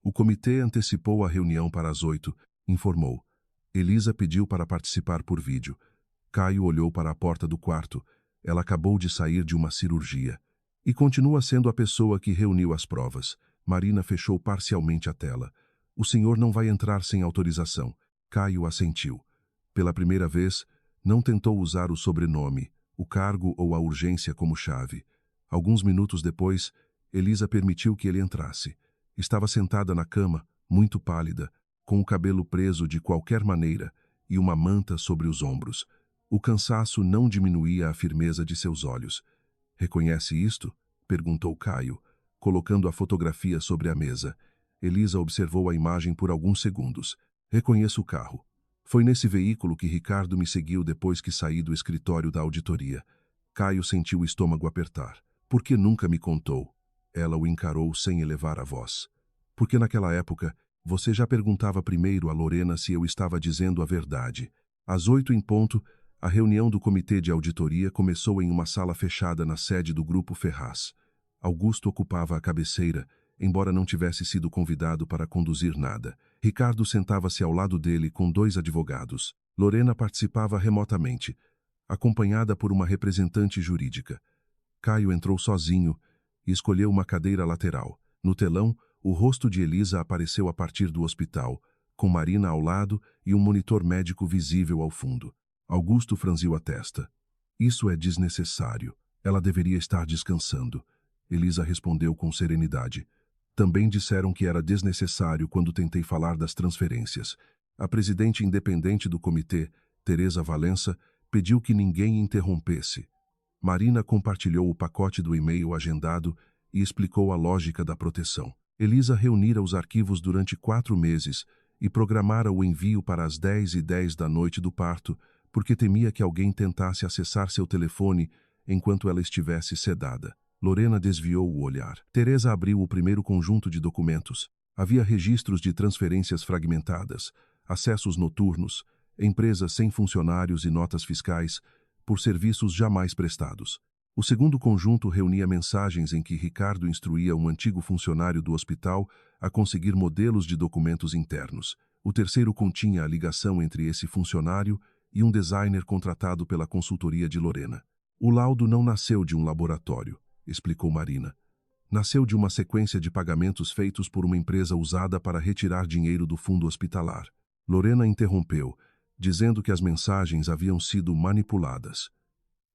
O comitê antecipou a reunião para as 8, informou. Elisa pediu para participar por vídeo. Caio olhou para a porta do quarto. Ela acabou de sair de uma cirurgia. E continua sendo a pessoa que reuniu as provas. Marina fechou parcialmente a tela. O senhor não vai entrar sem autorização. Caio assentiu. Pela primeira vez, não tentou usar o sobrenome, o cargo ou a urgência como chave. Alguns minutos depois, Elisa permitiu que ele entrasse. Estava sentada na cama, muito pálida, com o cabelo preso de qualquer maneira e uma manta sobre os ombros. O cansaço não diminuía a firmeza de seus olhos. "Reconhece isto?" perguntou Caio, colocando a fotografia sobre a mesa. Elisa observou a imagem por alguns segundos. "Reconheço o carro. Foi nesse veículo que Ricardo me seguiu depois que saí do escritório da auditoria." Caio sentiu o estômago apertar. "Por que nunca me contou?" Ela o encarou sem elevar a voz. "Porque naquela época, você já perguntava primeiro a Lorena se eu estava dizendo a verdade." Às 8 em ponto, a reunião do comitê de auditoria começou em uma sala fechada na sede do Grupo Ferraz. Augusto ocupava a cabeceira, embora não tivesse sido convidado para conduzir nada. Ricardo sentava-se ao lado dele com 2 advogados. Lorena participava remotamente, acompanhada por uma representante jurídica. Caio entrou sozinho e escolheu uma cadeira lateral. No telão, o rosto de Elisa apareceu a partir do hospital, com Marina ao lado e um monitor médico visível ao fundo. Augusto franziu a testa. "Isso é desnecessário. Ela deveria estar descansando." Elisa respondeu com serenidade. "Também disseram que era desnecessário quando tentei falar das transferências. A presidente independente do comitê, Teresa Valença, pediu que ninguém interrompesse." Marina compartilhou o pacote do e-mail agendado e explicou a lógica da proteção. Elisa reunira os arquivos durante 4 meses e programara o envio para as 10h10 da noite do parto, porque temia que alguém tentasse acessar seu telefone enquanto ela estivesse sedada. Lorena desviou o olhar. Teresa abriu o primeiro conjunto de documentos. Havia registros de transferências fragmentadas, acessos noturnos, empresas sem funcionários e notas fiscais, por serviços jamais prestados. O segundo conjunto reunia mensagens em que Ricardo instruía um antigo funcionário do hospital a conseguir modelos de documentos internos. O terceiro continha a ligação entre esse funcionário e um designer contratado pela consultoria de Lorena. "O laudo não nasceu de um laboratório", explicou Marina. "Nasceu de uma sequência de pagamentos feitos por uma empresa usada para retirar dinheiro do fundo hospitalar." Lorena interrompeu, dizendo que as mensagens haviam sido manipuladas.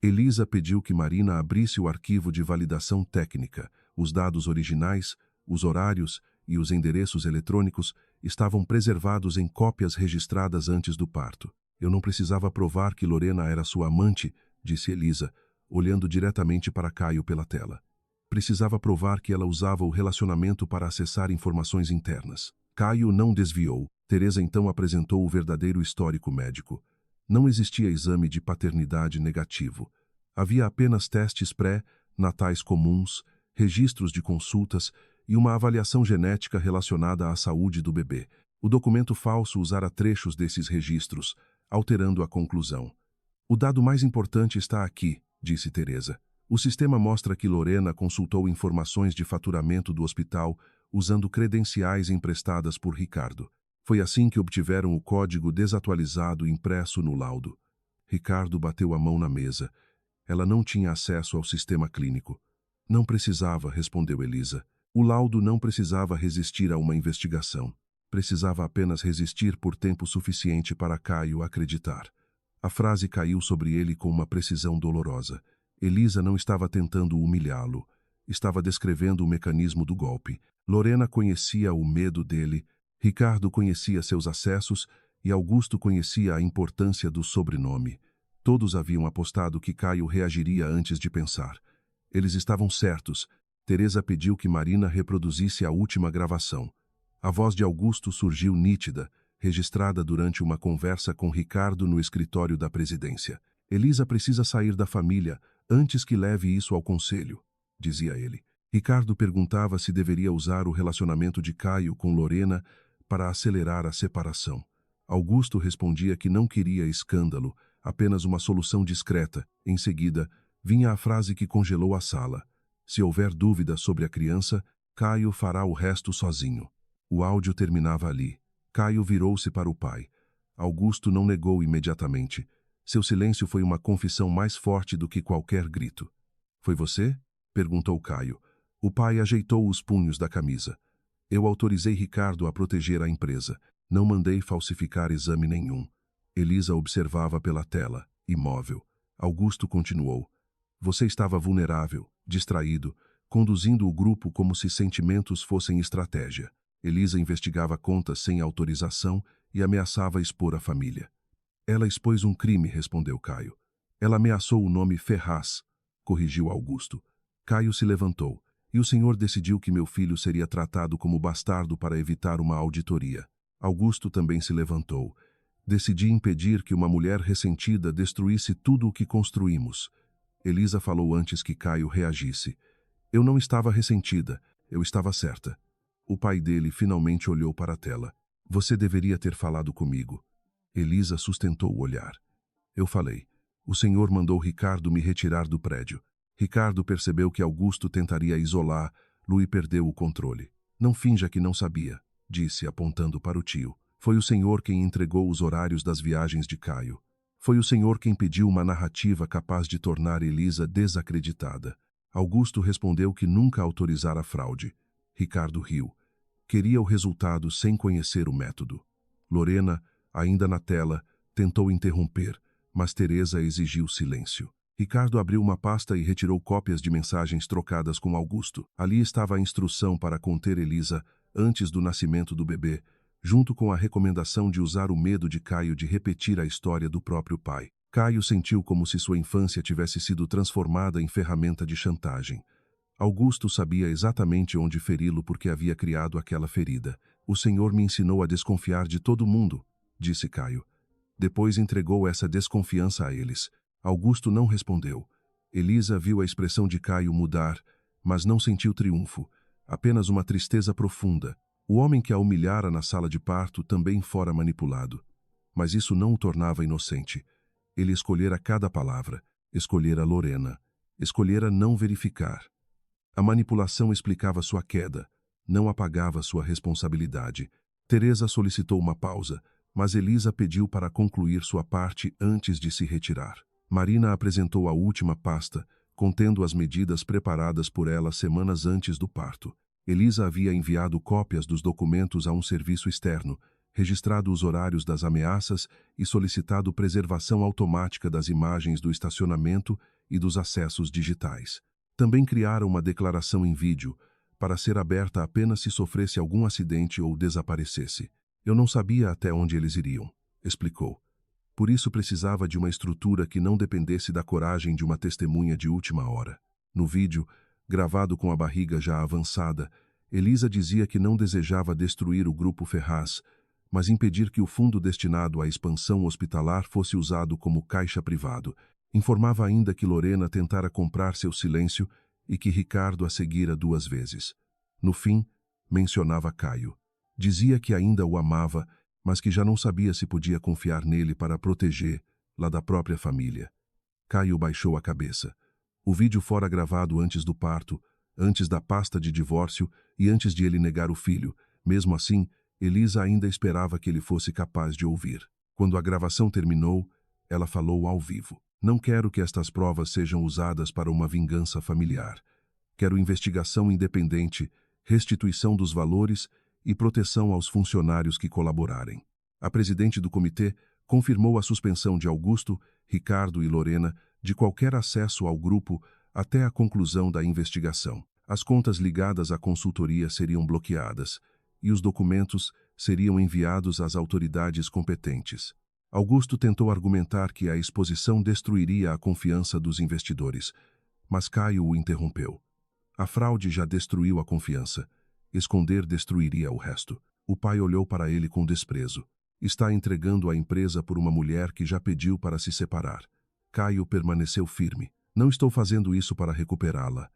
Elisa pediu que Marina abrisse o arquivo de validação técnica. Os dados originais, os horários e os endereços eletrônicos estavam preservados em cópias registradas antes do parto. "Eu não precisava provar que Lorena era sua amante", disse Elisa, olhando diretamente para Caio pela tela. "Precisava provar que ela usava o relacionamento para acessar informações internas." Caio não desviou. Teresa então apresentou o verdadeiro histórico médico. Não existia exame de paternidade negativo. Havia apenas testes pré-natais comuns, registros de consultas e uma avaliação genética relacionada à saúde do bebê. O documento falso usara trechos desses registros, alterando a conclusão. "O dado mais importante está aqui", disse Teresa. "O sistema mostra que Lorena consultou informações de faturamento do hospital usando credenciais emprestadas por Ricardo. Foi assim que obtiveram o código desatualizado impresso no laudo." Ricardo bateu a mão na mesa. Ela não tinha acesso ao sistema clínico. "Não precisava", respondeu Elisa. "O laudo não precisava resistir a uma investigação. Precisava apenas resistir por tempo suficiente para Caio acreditar." A frase caiu sobre ele com uma precisão dolorosa. Elisa não estava tentando humilhá-lo. Estava descrevendo o mecanismo do golpe. Lorena conhecia o medo dele, Ricardo conhecia seus acessos e Augusto conhecia a importância do sobrenome. Todos haviam apostado que Caio reagiria antes de pensar. Eles estavam certos. Teresa pediu que Marina reproduzisse a última gravação. A voz de Augusto surgiu nítida, registrada durante uma conversa com Ricardo no escritório da presidência. "Elisa precisa sair da família antes que leve isso ao conselho", dizia ele. Ricardo perguntava se deveria usar o relacionamento de Caio com Lorena para acelerar a separação. Augusto respondia que não queria escândalo, apenas uma solução discreta. Em seguida, vinha a frase que congelou a sala. "Se houver dúvida sobre a criança, Caio fará o resto sozinho." O áudio terminava ali. Caio virou-se para o pai. Augusto não negou imediatamente. Seu silêncio foi uma confissão mais forte do que qualquer grito. "Foi você?" perguntou Caio. O pai ajeitou os punhos da camisa. "Eu autorizei Ricardo a proteger a empresa. Não mandei falsificar exame nenhum." Elisa observava pela tela, imóvel. Augusto continuou. Você estava vulnerável, distraído, conduzindo o grupo como se sentimentos fossem estratégia. Elisa investigava contas sem autorização e ameaçava expor a família. Ela expôs um crime, respondeu Caio. Ela ameaçou o nome Ferraz, corrigiu Augusto. Caio se levantou. E o senhor decidiu que meu filho seria tratado como bastardo para evitar uma auditoria. Augusto também se levantou. Decidi impedir que uma mulher ressentida destruísse tudo o que construímos. Elisa falou antes que Caio reagisse. Eu não estava ressentida, eu estava certa. O pai dele finalmente olhou para a tela. Você deveria ter falado comigo. Elisa sustentou o olhar. Eu falei. O senhor mandou Ricardo me retirar do prédio. Ricardo percebeu que Augusto tentaria isolá-lo e perdeu o controle. Não finja que não sabia, disse, apontando para o tio. Foi o senhor quem entregou os horários das viagens de Caio. Foi o senhor quem pediu uma narrativa capaz de tornar Elisa desacreditada. Augusto respondeu que nunca autorizara a fraude. Ricardo riu. Queria o resultado sem conhecer o método. Lorena, ainda na tela, tentou interromper, mas Teresa exigiu silêncio. Ricardo abriu uma pasta e retirou cópias de mensagens trocadas com Augusto. Ali estava a instrução para conter Elisa antes do nascimento do bebê, junto com a recomendação de usar o medo de Caio de repetir a história do próprio pai. Caio sentiu como se sua infância tivesse sido transformada em ferramenta de chantagem. Augusto sabia exatamente onde feri-lo porque havia criado aquela ferida. O senhor me ensinou a desconfiar de todo mundo, disse Caio. Depois entregou essa desconfiança a eles. Augusto não respondeu. Elisa viu a expressão de Caio mudar, mas não sentiu triunfo, apenas uma tristeza profunda. O homem que a humilhara na sala de parto também fora manipulado. Mas isso não o tornava inocente. Ele escolhera cada palavra, escolhera Lorena, escolhera não verificar. A manipulação explicava sua queda, não apagava sua responsabilidade. Teresa solicitou uma pausa, mas Elisa pediu para concluir sua parte antes de se retirar. Marina apresentou a última pasta, contendo as medidas preparadas por ela semanas antes do parto. Elisa havia enviado cópias dos documentos a um serviço externo, registrado os horários das ameaças e solicitado preservação automática das imagens do estacionamento e dos acessos digitais. Também criaram uma declaração em vídeo, para ser aberta apenas se sofresse algum acidente ou desaparecesse. Eu não sabia até onde eles iriam, explicou. Por isso precisava de uma estrutura que não dependesse da coragem de uma testemunha de última hora. No vídeo, gravado com a barriga já avançada, Elisa dizia que não desejava destruir o grupo Ferraz, mas impedir que o fundo destinado à expansão hospitalar fosse usado como caixa privado. Informava ainda que Lorena tentara comprar seu silêncio e que Ricardo a seguira 2 vezes. No fim, mencionava Caio. Dizia que ainda o amava, mas que já não sabia se podia confiar nele para protegê-la da própria família. Caio baixou a cabeça. O vídeo fora gravado antes do parto, antes da pasta de divórcio e antes de ele negar o filho. Mesmo assim, Elisa ainda esperava que ele fosse capaz de ouvir. Quando a gravação terminou, ela falou ao vivo. Não quero que estas provas sejam usadas para uma vingança familiar. Quero investigação independente, restituição dos valores e proteção aos funcionários que colaborarem. A presidente do comitê confirmou a suspensão de Augusto, Ricardo e Lorena de qualquer acesso ao grupo até a conclusão da investigação. As contas ligadas à consultoria seriam bloqueadas e os documentos seriam enviados às autoridades competentes. Augusto tentou argumentar que a exposição destruiria a confiança dos investidores, mas Caio o interrompeu. A fraude já destruiu a confiança. Esconder destruiria o resto. O pai olhou para ele com desprezo. Está entregando a empresa por uma mulher que já pediu para se separar. Caio permaneceu firme. Não estou fazendo isso para recuperá-la.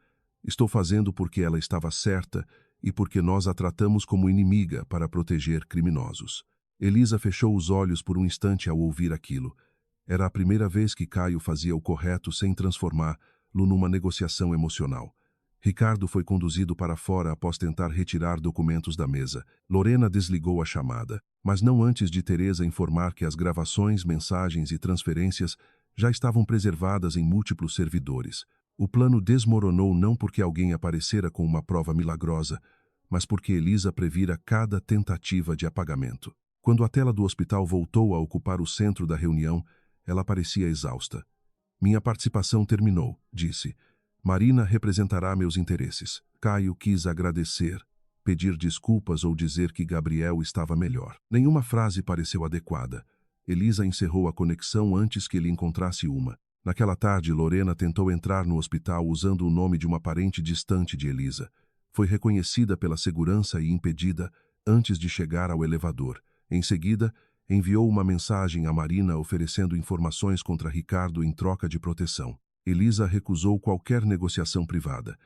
Estou fazendo porque ela estava certa e porque nós a tratamos como inimiga para proteger criminosos. Elisa fechou os olhos por um instante ao ouvir aquilo. Era a primeira vez que Caio fazia o correto sem transformá-lo numa negociação emocional. Ricardo foi conduzido para fora após tentar retirar documentos da mesa. Lorena desligou a chamada, mas não antes de Teresa informar que as gravações, mensagens e transferências já estavam preservadas em múltiplos servidores. O plano desmoronou não porque alguém aparecera com uma prova milagrosa, mas porque Elisa previra cada tentativa de apagamento. Quando a tela do hospital voltou a ocupar o centro da reunião, ela parecia exausta. Minha participação terminou, disse. Marina representará meus interesses. Caio quis agradecer, pedir desculpas ou dizer que Gabriel estava melhor. Nenhuma frase pareceu adequada. Elisa encerrou a conexão antes que ele encontrasse uma. Naquela tarde, Lorena tentou entrar no hospital usando o nome de uma parente distante de Elisa. Foi reconhecida pela segurança e impedida antes de chegar ao elevador. Em seguida, enviou uma mensagem a Marina oferecendo informações contra Ricardo em troca de proteção. Elisa recusou qualquer negociação privada.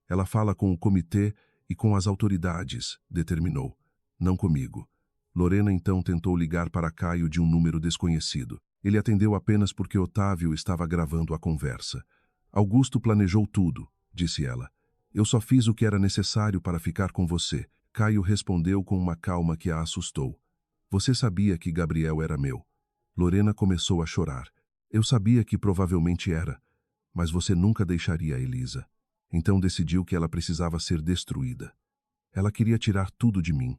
Ela fala com o comitê e com as autoridades, determinou. Não comigo. Lorena então tentou ligar para Caio de um número desconhecido. Ele atendeu apenas porque Otávio estava gravando a conversa. Augusto planejou tudo, disse ela. Eu só fiz o que era necessário para ficar com você. Caio respondeu com uma calma que a assustou. Você sabia que Gabriel era meu. Lorena começou a chorar. Eu sabia que provavelmente era, mas você nunca deixaria a Elisa. Então decidiu que ela precisava ser destruída. Ela queria tirar tudo de mim.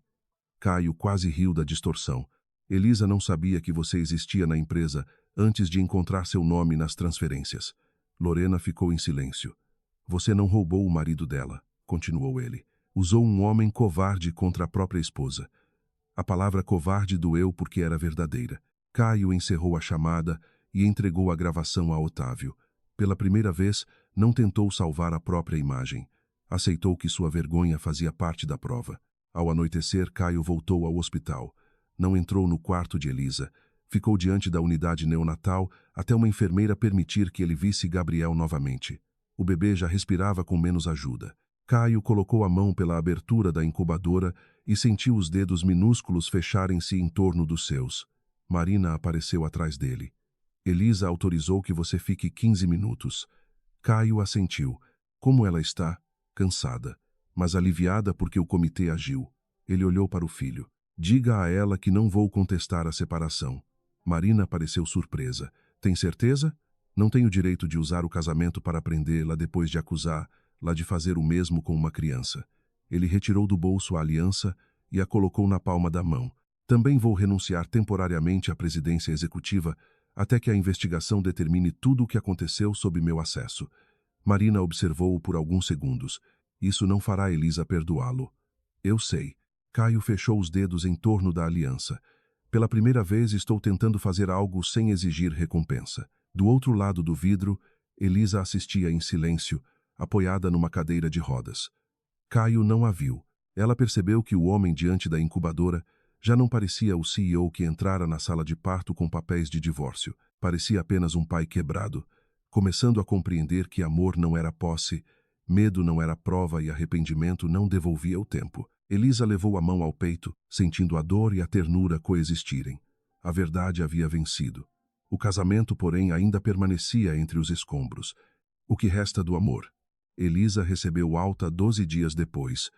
Caio quase riu da distorção. Elisa não sabia que você existia na empresa antes de encontrar seu nome nas transferências. Lorena ficou em silêncio. Você não roubou o marido dela, continuou ele. Usou um homem covarde contra a própria esposa. A palavra covarde doeu porque era verdadeira. Caio encerrou a chamada e entregou a gravação a Otávio. Pela primeira vez, não tentou salvar a própria imagem. Aceitou que sua vergonha fazia parte da prova. Ao anoitecer, Caio voltou ao hospital. Não entrou no quarto de Elisa. Ficou diante da unidade neonatal até uma enfermeira permitir que ele visse Gabriel novamente. O bebê já respirava com menos ajuda. Caio colocou a mão pela abertura da incubadora e sentiu os dedos minúsculos fecharem-se em torno dos seus. Marina apareceu atrás dele. Elisa autorizou que você fique 15 minutos. Caio assentiu. Como ela está? Cansada, mas aliviada porque o comitê agiu. Ele olhou para o filho. Diga a ela que não vou contestar a separação. Marina pareceu surpresa. Tem certeza? Não tenho direito de usar o casamento para prendê-la depois de acusá-la de fazer o mesmo com uma criança. Ele retirou do bolso a aliança e a colocou na palma da mão. Também vou renunciar temporariamente à presidência executiva até que a investigação determine tudo o que aconteceu sob meu acesso. Marina observou-o por alguns segundos. Isso não fará Elisa perdoá-lo. Eu sei. Caio fechou os dedos em torno da aliança. Pela primeira vez estou tentando fazer algo sem exigir recompensa. Do outro lado do vidro, Elisa assistia em silêncio, apoiada numa cadeira de rodas. Caio não a viu. Ela percebeu que o homem diante da incubadora já não parecia o CEO que entrara na sala de parto com papéis de divórcio. Parecia apenas um pai quebrado, começando a compreender que amor não era posse, medo não era prova e arrependimento não devolvia o tempo. Elisa levou a mão ao peito, sentindo a dor e a ternura coexistirem. A verdade havia vencido. O casamento, porém, ainda permanecia entre os escombros. O que resta do amor? Elisa recebeu alta 12 dias depois,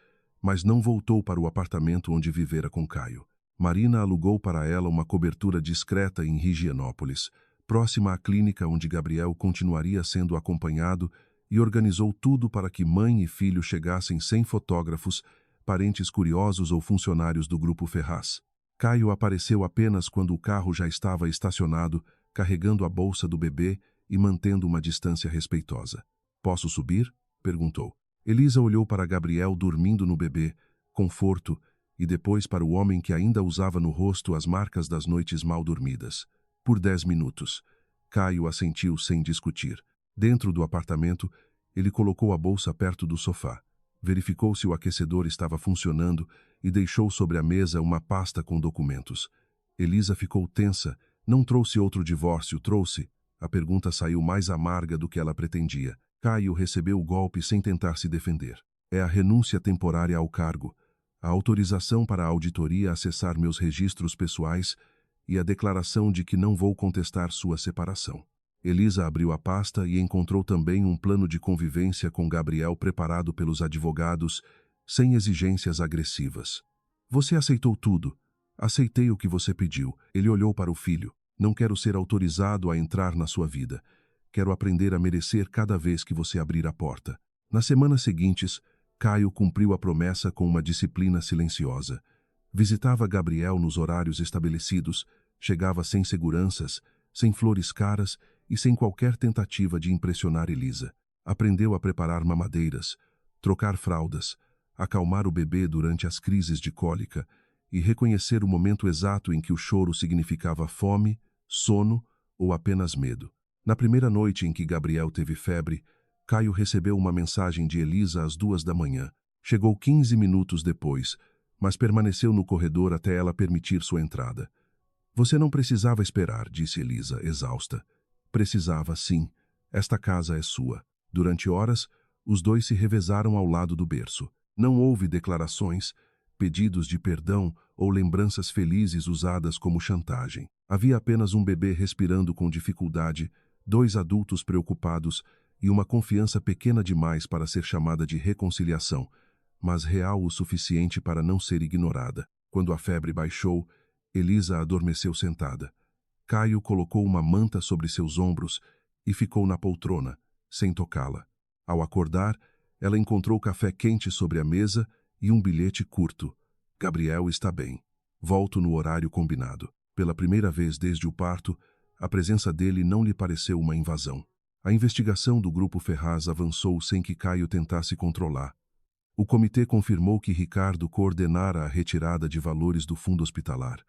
mas não voltou para o apartamento onde vivera com Caio. Marina alugou para ela uma cobertura discreta em Higienópolis, próxima à clínica onde Gabriel continuaria sendo acompanhado, e organizou tudo para que mãe e filho chegassem sem fotógrafos, parentes curiosos ou funcionários do Grupo Ferraz. Caio apareceu apenas quando o carro já estava estacionado, carregando a bolsa do bebê e mantendo uma distância respeitosa. Posso subir? Perguntou. Elisa olhou para Gabriel dormindo no bebê, conforto, e depois para o homem que ainda usava no rosto as marcas das noites mal dormidas. Por 10 minutos. Caio assentiu sem discutir. Dentro do apartamento, ele colocou a bolsa perto do sofá. Verificou se o aquecedor estava funcionando e deixou sobre a mesa uma pasta com documentos. Elisa ficou tensa. Não trouxe outro divórcio, trouxe? A pergunta saiu mais amarga do que ela pretendia. Caio recebeu o golpe sem tentar se defender. É a renúncia temporária ao cargo, a autorização para a auditoria acessar meus registros pessoais e a declaração de que não vou contestar sua separação. Elisa abriu a pasta e encontrou também um plano de convivência com Gabriel preparado pelos advogados, sem exigências agressivas. Você aceitou tudo. Aceitei o que você pediu. Ele olhou para o filho. Não quero ser autorizado a entrar na sua vida. Quero aprender a merecer cada vez que você abrir a porta. Nas semanas seguintes, Caio cumpriu a promessa com uma disciplina silenciosa. Visitava Gabriel nos horários estabelecidos, chegava sem seguranças, sem flores caras e sem qualquer tentativa de impressionar Elisa. Aprendeu a preparar mamadeiras, trocar fraldas, acalmar o bebê durante as crises de cólica e reconhecer o momento exato em que o choro significava fome, sono ou apenas medo. Na primeira noite em que Gabriel teve febre, Caio recebeu uma mensagem de Elisa às 2 da manhã. Chegou 15 minutos depois, mas permaneceu no corredor até ela permitir sua entrada. Você não precisava esperar, disse Elisa, exausta. Precisava, sim. Esta casa é sua. Durante horas, os dois se revezaram ao lado do berço. Não houve declarações, pedidos de perdão ou lembranças felizes usadas como chantagem. Havia apenas um bebê respirando com dificuldade, 2 adultos preocupados e uma confiança pequena demais para ser chamada de reconciliação, mas real o suficiente para não ser ignorada. Quando a febre baixou, Elisa adormeceu sentada. Caio colocou uma manta sobre seus ombros e ficou na poltrona, sem tocá-la. Ao acordar, ela encontrou café quente sobre a mesa e um bilhete curto. Gabriel está bem. Volto no horário combinado. Pela primeira vez desde o parto, a presença dele não lhe pareceu uma invasão. A investigação do Grupo Ferraz avançou sem que Caio tentasse controlar. O comitê confirmou que Ricardo coordenara a retirada de valores do fundo hospitalar,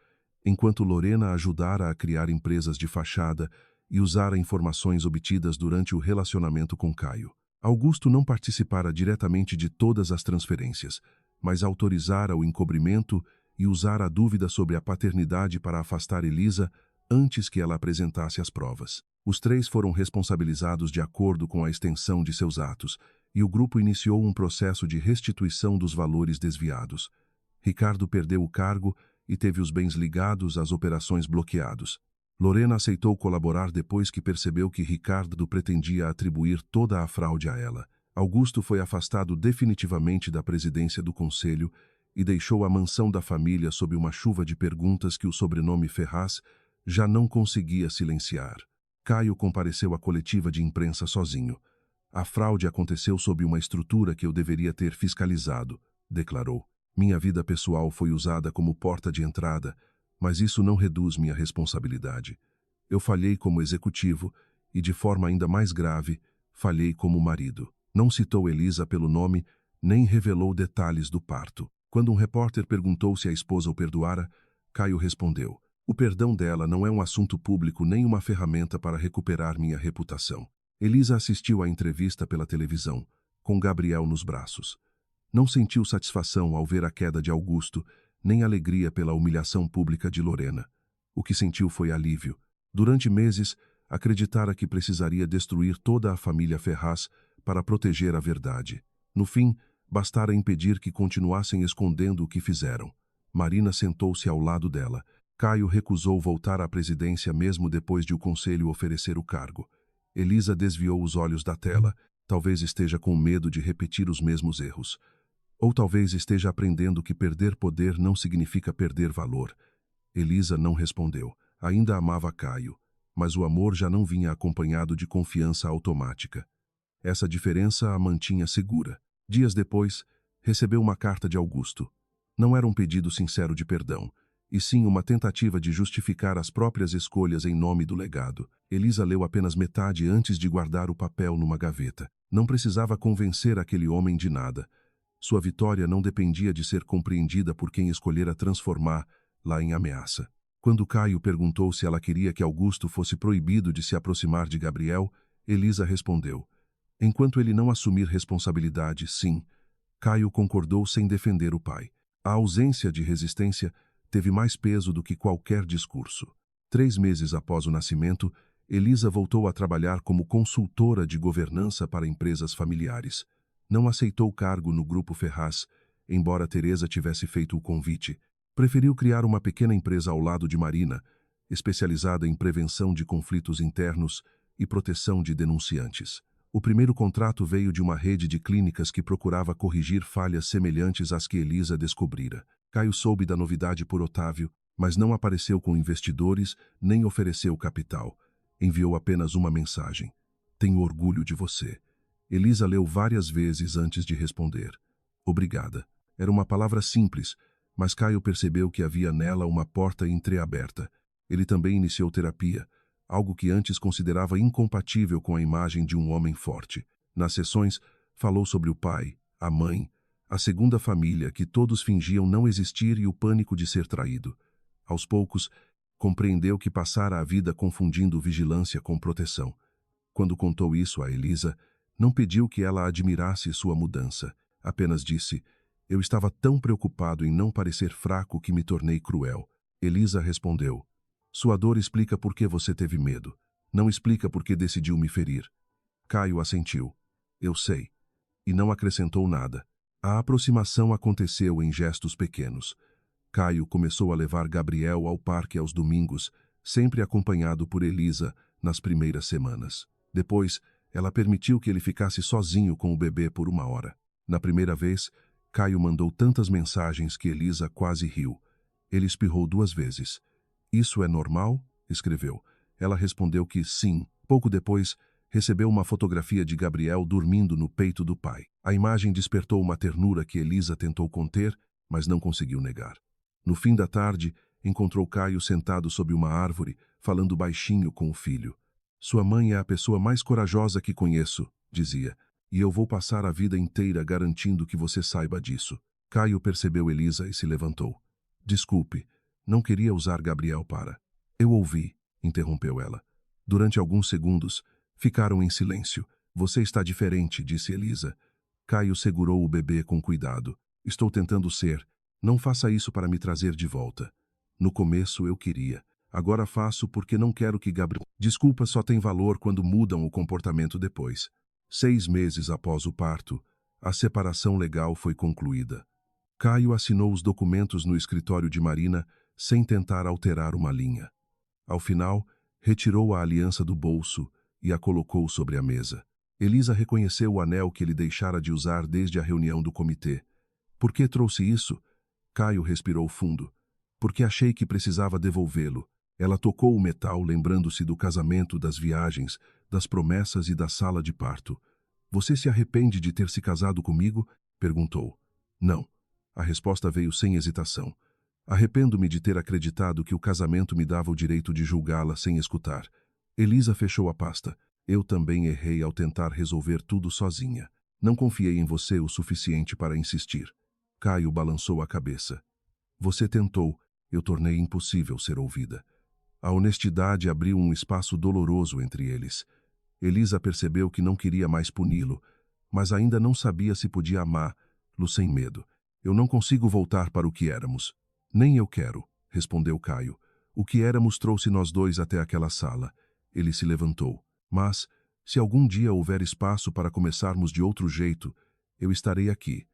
enquanto Lorena ajudara a criar empresas de fachada e usara informações obtidas durante o relacionamento com Caio. Augusto não participara diretamente de todas as transferências, mas autorizara o encobrimento e usara a dúvida sobre a paternidade para afastar Elisa antes que ela apresentasse as provas. Os 3 foram responsabilizados de acordo com a extensão de seus atos, e o grupo iniciou um processo de restituição dos valores desviados. Ricardo perdeu o cargo e teve os bens ligados às operações bloqueados. Lorena aceitou colaborar depois que percebeu que Ricardo pretendia atribuir toda a fraude a ela. Augusto foi afastado definitivamente da presidência do conselho e deixou a mansão da família sob uma chuva de perguntas que o sobrenome Ferraz já não conseguia silenciar. Caio compareceu à coletiva de imprensa sozinho. A fraude aconteceu sob uma estrutura que eu deveria ter fiscalizado, declarou. Minha vida pessoal foi usada como porta de entrada, mas isso não reduz minha responsabilidade. Eu falhei como executivo e, de forma ainda mais grave, falhei como marido. Não citou Elisa pelo nome, nem revelou detalhes do parto. Quando um repórter perguntou se a esposa o perdoara, Caio respondeu: o perdão dela não é um assunto público nem uma ferramenta para recuperar minha reputação. Elisa assistiu à entrevista pela televisão, com Gabriel nos braços. Não sentiu satisfação ao ver a queda de Augusto, nem alegria pela humilhação pública de Lorena. O que sentiu foi alívio. Durante meses, acreditara que precisaria destruir toda a família Ferraz para proteger a verdade. No fim, bastara impedir que continuassem escondendo o que fizeram. Marina sentou-se ao lado dela. Caio recusou voltar à presidência mesmo depois de o conselho oferecer o cargo. Elisa desviou os olhos da tela. Talvez esteja com medo de repetir os mesmos erros. Ou talvez esteja aprendendo que perder poder não significa perder valor. Elisa não respondeu. Ainda amava Caio, mas o amor já não vinha acompanhado de confiança automática. Essa diferença a mantinha segura. Dias depois, recebeu uma carta de Augusto. Não era um pedido sincero de perdão, e sim uma tentativa de justificar as próprias escolhas em nome do legado. Elisa leu apenas metade antes de guardar o papel numa gaveta. Não precisava convencer aquele homem de nada. Sua vitória não dependia de ser compreendida por quem escolhera transformá-la em ameaça. Quando Caio perguntou se ela queria que Augusto fosse proibido de se aproximar de Gabriel, Elisa respondeu: enquanto ele não assumir responsabilidade, sim. Caio concordou sem defender o pai. A ausência de resistência teve mais peso do que qualquer discurso. 3 meses após o nascimento, Elisa voltou a trabalhar como consultora de governança para empresas familiares. Não aceitou o cargo no Grupo Ferraz, embora Teresa tivesse feito o convite. Preferiu criar uma pequena empresa ao lado de Marina, especializada em prevenção de conflitos internos e proteção de denunciantes. O primeiro contrato veio de uma rede de clínicas que procurava corrigir falhas semelhantes às que Elisa descobrira. Caio soube da novidade por Otávio, mas não apareceu com investidores nem ofereceu capital. Enviou apenas uma mensagem: tenho orgulho de você. Elisa leu várias vezes antes de responder. Obrigada. Era uma palavra simples, mas Caio percebeu que havia nela uma porta entreaberta. Ele também iniciou terapia, algo que antes considerava incompatível com a imagem de um homem forte. Nas sessões, falou sobre o pai, a mãe, a segunda família que todos fingiam não existir e o pânico de ser traído. Aos poucos, compreendeu que passara a vida confundindo vigilância com proteção. Quando contou isso a Elisa, não pediu que ela admirasse sua mudança. Apenas disse: "Eu estava tão preocupado em não parecer fraco que me tornei cruel." Elisa respondeu: "Sua dor explica por que você teve medo. Não explica por que decidiu me ferir." Caio assentiu. "Eu sei." E não acrescentou nada. A aproximação aconteceu em gestos pequenos. Caio começou a levar Gabriel ao parque aos domingos, sempre acompanhado por Elisa nas primeiras semanas. Depois, ela permitiu que ele ficasse sozinho com o bebê por 1 hora. Na primeira vez, Caio mandou tantas mensagens que Elisa quase riu. Ele espirrou 2 vezes. "Isso é normal?" escreveu. Ela respondeu que sim. Pouco depois, recebeu uma fotografia de Gabriel dormindo no peito do pai. A imagem despertou uma ternura que Elisa tentou conter, mas não conseguiu negar. No fim da tarde, encontrou Caio sentado sob uma árvore, falando baixinho com o filho. "Sua mãe é a pessoa mais corajosa que conheço", dizia, "e eu vou passar a vida inteira garantindo que você saiba disso." Caio percebeu Elisa e se levantou. "Desculpe, não queria usar Gabriel para..." "Eu ouvi", interrompeu ela. Durante alguns segundos, ficaram em silêncio. "Você está diferente", disse Elisa. Caio segurou o bebê com cuidado. "Estou tentando ser. Não faça isso para me trazer de volta. No começo eu queria. Agora faço porque não quero que Gabriel..." Desculpas só têm valor quando mudam o comportamento depois. 6 meses após o parto, a separação legal foi concluída. Caio assinou os documentos no escritório de Marina sem tentar alterar uma linha. Ao final, retirou a aliança do bolso e a colocou sobre a mesa. Elisa reconheceu o anel que ele deixara de usar desde a reunião do comitê. "Por que trouxe isso?" Caio respirou fundo. "Porque achei que precisava devolvê-lo." Ela tocou o metal, lembrando-se do casamento, das viagens, das promessas e da sala de parto. "Você se arrepende de ter se casado comigo?" perguntou. "Não." A resposta veio sem hesitação. "Arrependo-me de ter acreditado que o casamento me dava o direito de julgá-la sem escutar." Elisa fechou a pasta. "Eu também errei ao tentar resolver tudo sozinha. Não confiei em você o suficiente para insistir." Caio balançou a cabeça. "Você tentou, eu tornei impossível ser ouvida." A honestidade abriu um espaço doloroso entre eles. Elisa percebeu que não queria mais puni-lo, mas ainda não sabia se podia amá-lo sem medo. "Eu não consigo voltar para o que éramos." "Nem eu quero", respondeu Caio. "O que éramos trouxe nós dois até aquela sala." Ele se levantou. "Mas, se algum dia houver espaço para começarmos de outro jeito, eu estarei aqui."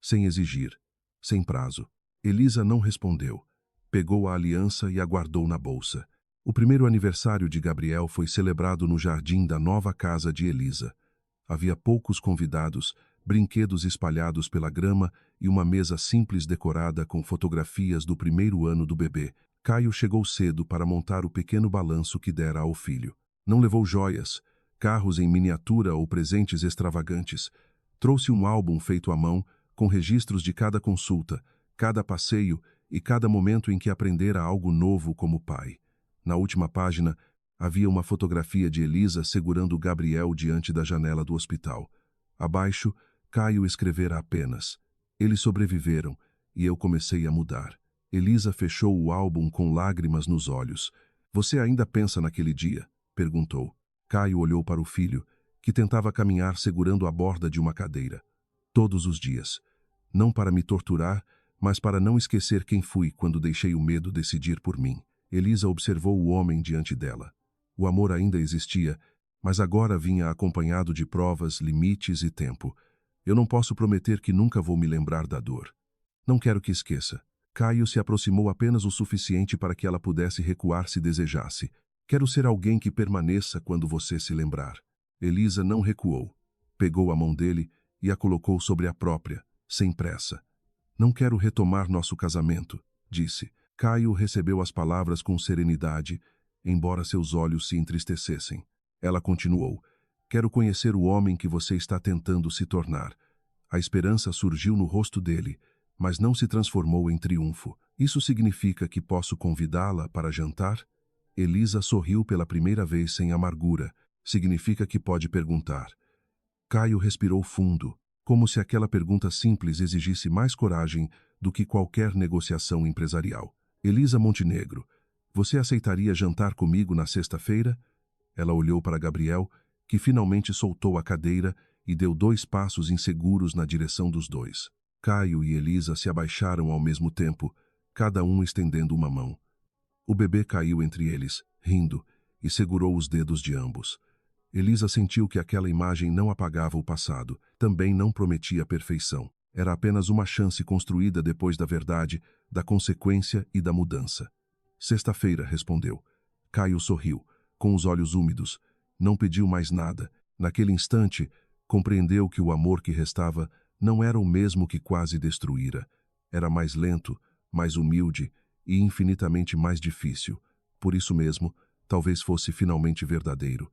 Sem exigir, sem prazo. Elisa não respondeu. Pegou a aliança e a guardou na bolsa. O primeiro aniversário de Gabriel foi celebrado no jardim da nova casa de Elisa. Havia poucos convidados, brinquedos espalhados pela grama e uma mesa simples decorada com fotografias do primeiro ano do bebê. Caio chegou cedo para montar o pequeno balanço que dera ao filho. Não levou joias, carros em miniatura ou presentes extravagantes. Trouxe um álbum feito à mão, com registros de cada consulta, cada passeio e cada momento em que aprendera algo novo como pai. Na última página, havia uma fotografia de Elisa segurando Gabriel diante da janela do hospital. Abaixo, Caio escrevera apenas: "Eles sobreviveram, e eu comecei a mudar." Elisa fechou o álbum com lágrimas nos olhos. "Você ainda pensa naquele dia?" perguntou. Caio olhou para o filho, que tentava caminhar segurando a borda de uma cadeira. "Todos os dias. Não para me torturar, mas para não esquecer quem fui quando deixei o medo decidir por mim." Elisa observou o homem diante dela. O amor ainda existia, mas agora vinha acompanhado de provas, limites e tempo. "Eu não posso prometer que nunca vou me lembrar da dor." "Não quero que esqueça." Caio se aproximou apenas o suficiente para que ela pudesse recuar se desejasse. "Quero ser alguém que permaneça quando você se lembrar." Elisa não recuou. Pegou a mão dele e a colocou sobre a própria, sem pressa. "Não quero retomar nosso casamento", disse. Caio recebeu as palavras com serenidade, embora seus olhos se entristecessem. Ela continuou: "Quero conhecer o homem que você está tentando se tornar." A esperança surgiu no rosto dele, mas não se transformou em triunfo. "Isso significa que posso convidá-la para jantar?" Elisa sorriu pela primeira vez sem amargura. Significa que pode perguntar. Caio respirou fundo, como se aquela pergunta simples exigisse mais coragem do que qualquer negociação empresarial. Elisa Montenegro, você aceitaria jantar comigo na sexta-feira? Ela olhou para Gabriel, que finalmente soltou a cadeira e deu 2 passos inseguros na direção dos dois. Caio e Elisa se abaixaram ao mesmo tempo, cada um estendendo uma mão. O bebê caiu entre eles, rindo, e segurou os dedos de ambos. Elisa sentiu que aquela imagem não apagava o passado, também não prometia perfeição. Era apenas uma chance construída depois da verdade, da consequência e da mudança. Sexta-feira, respondeu. Caio sorriu, com os olhos úmidos. Não pediu mais nada. Naquele instante, compreendeu que o amor que restava não era o mesmo que quase destruíra. Era mais lento, mais humilde e infinitamente mais difícil. Por isso mesmo, talvez fosse finalmente verdadeiro.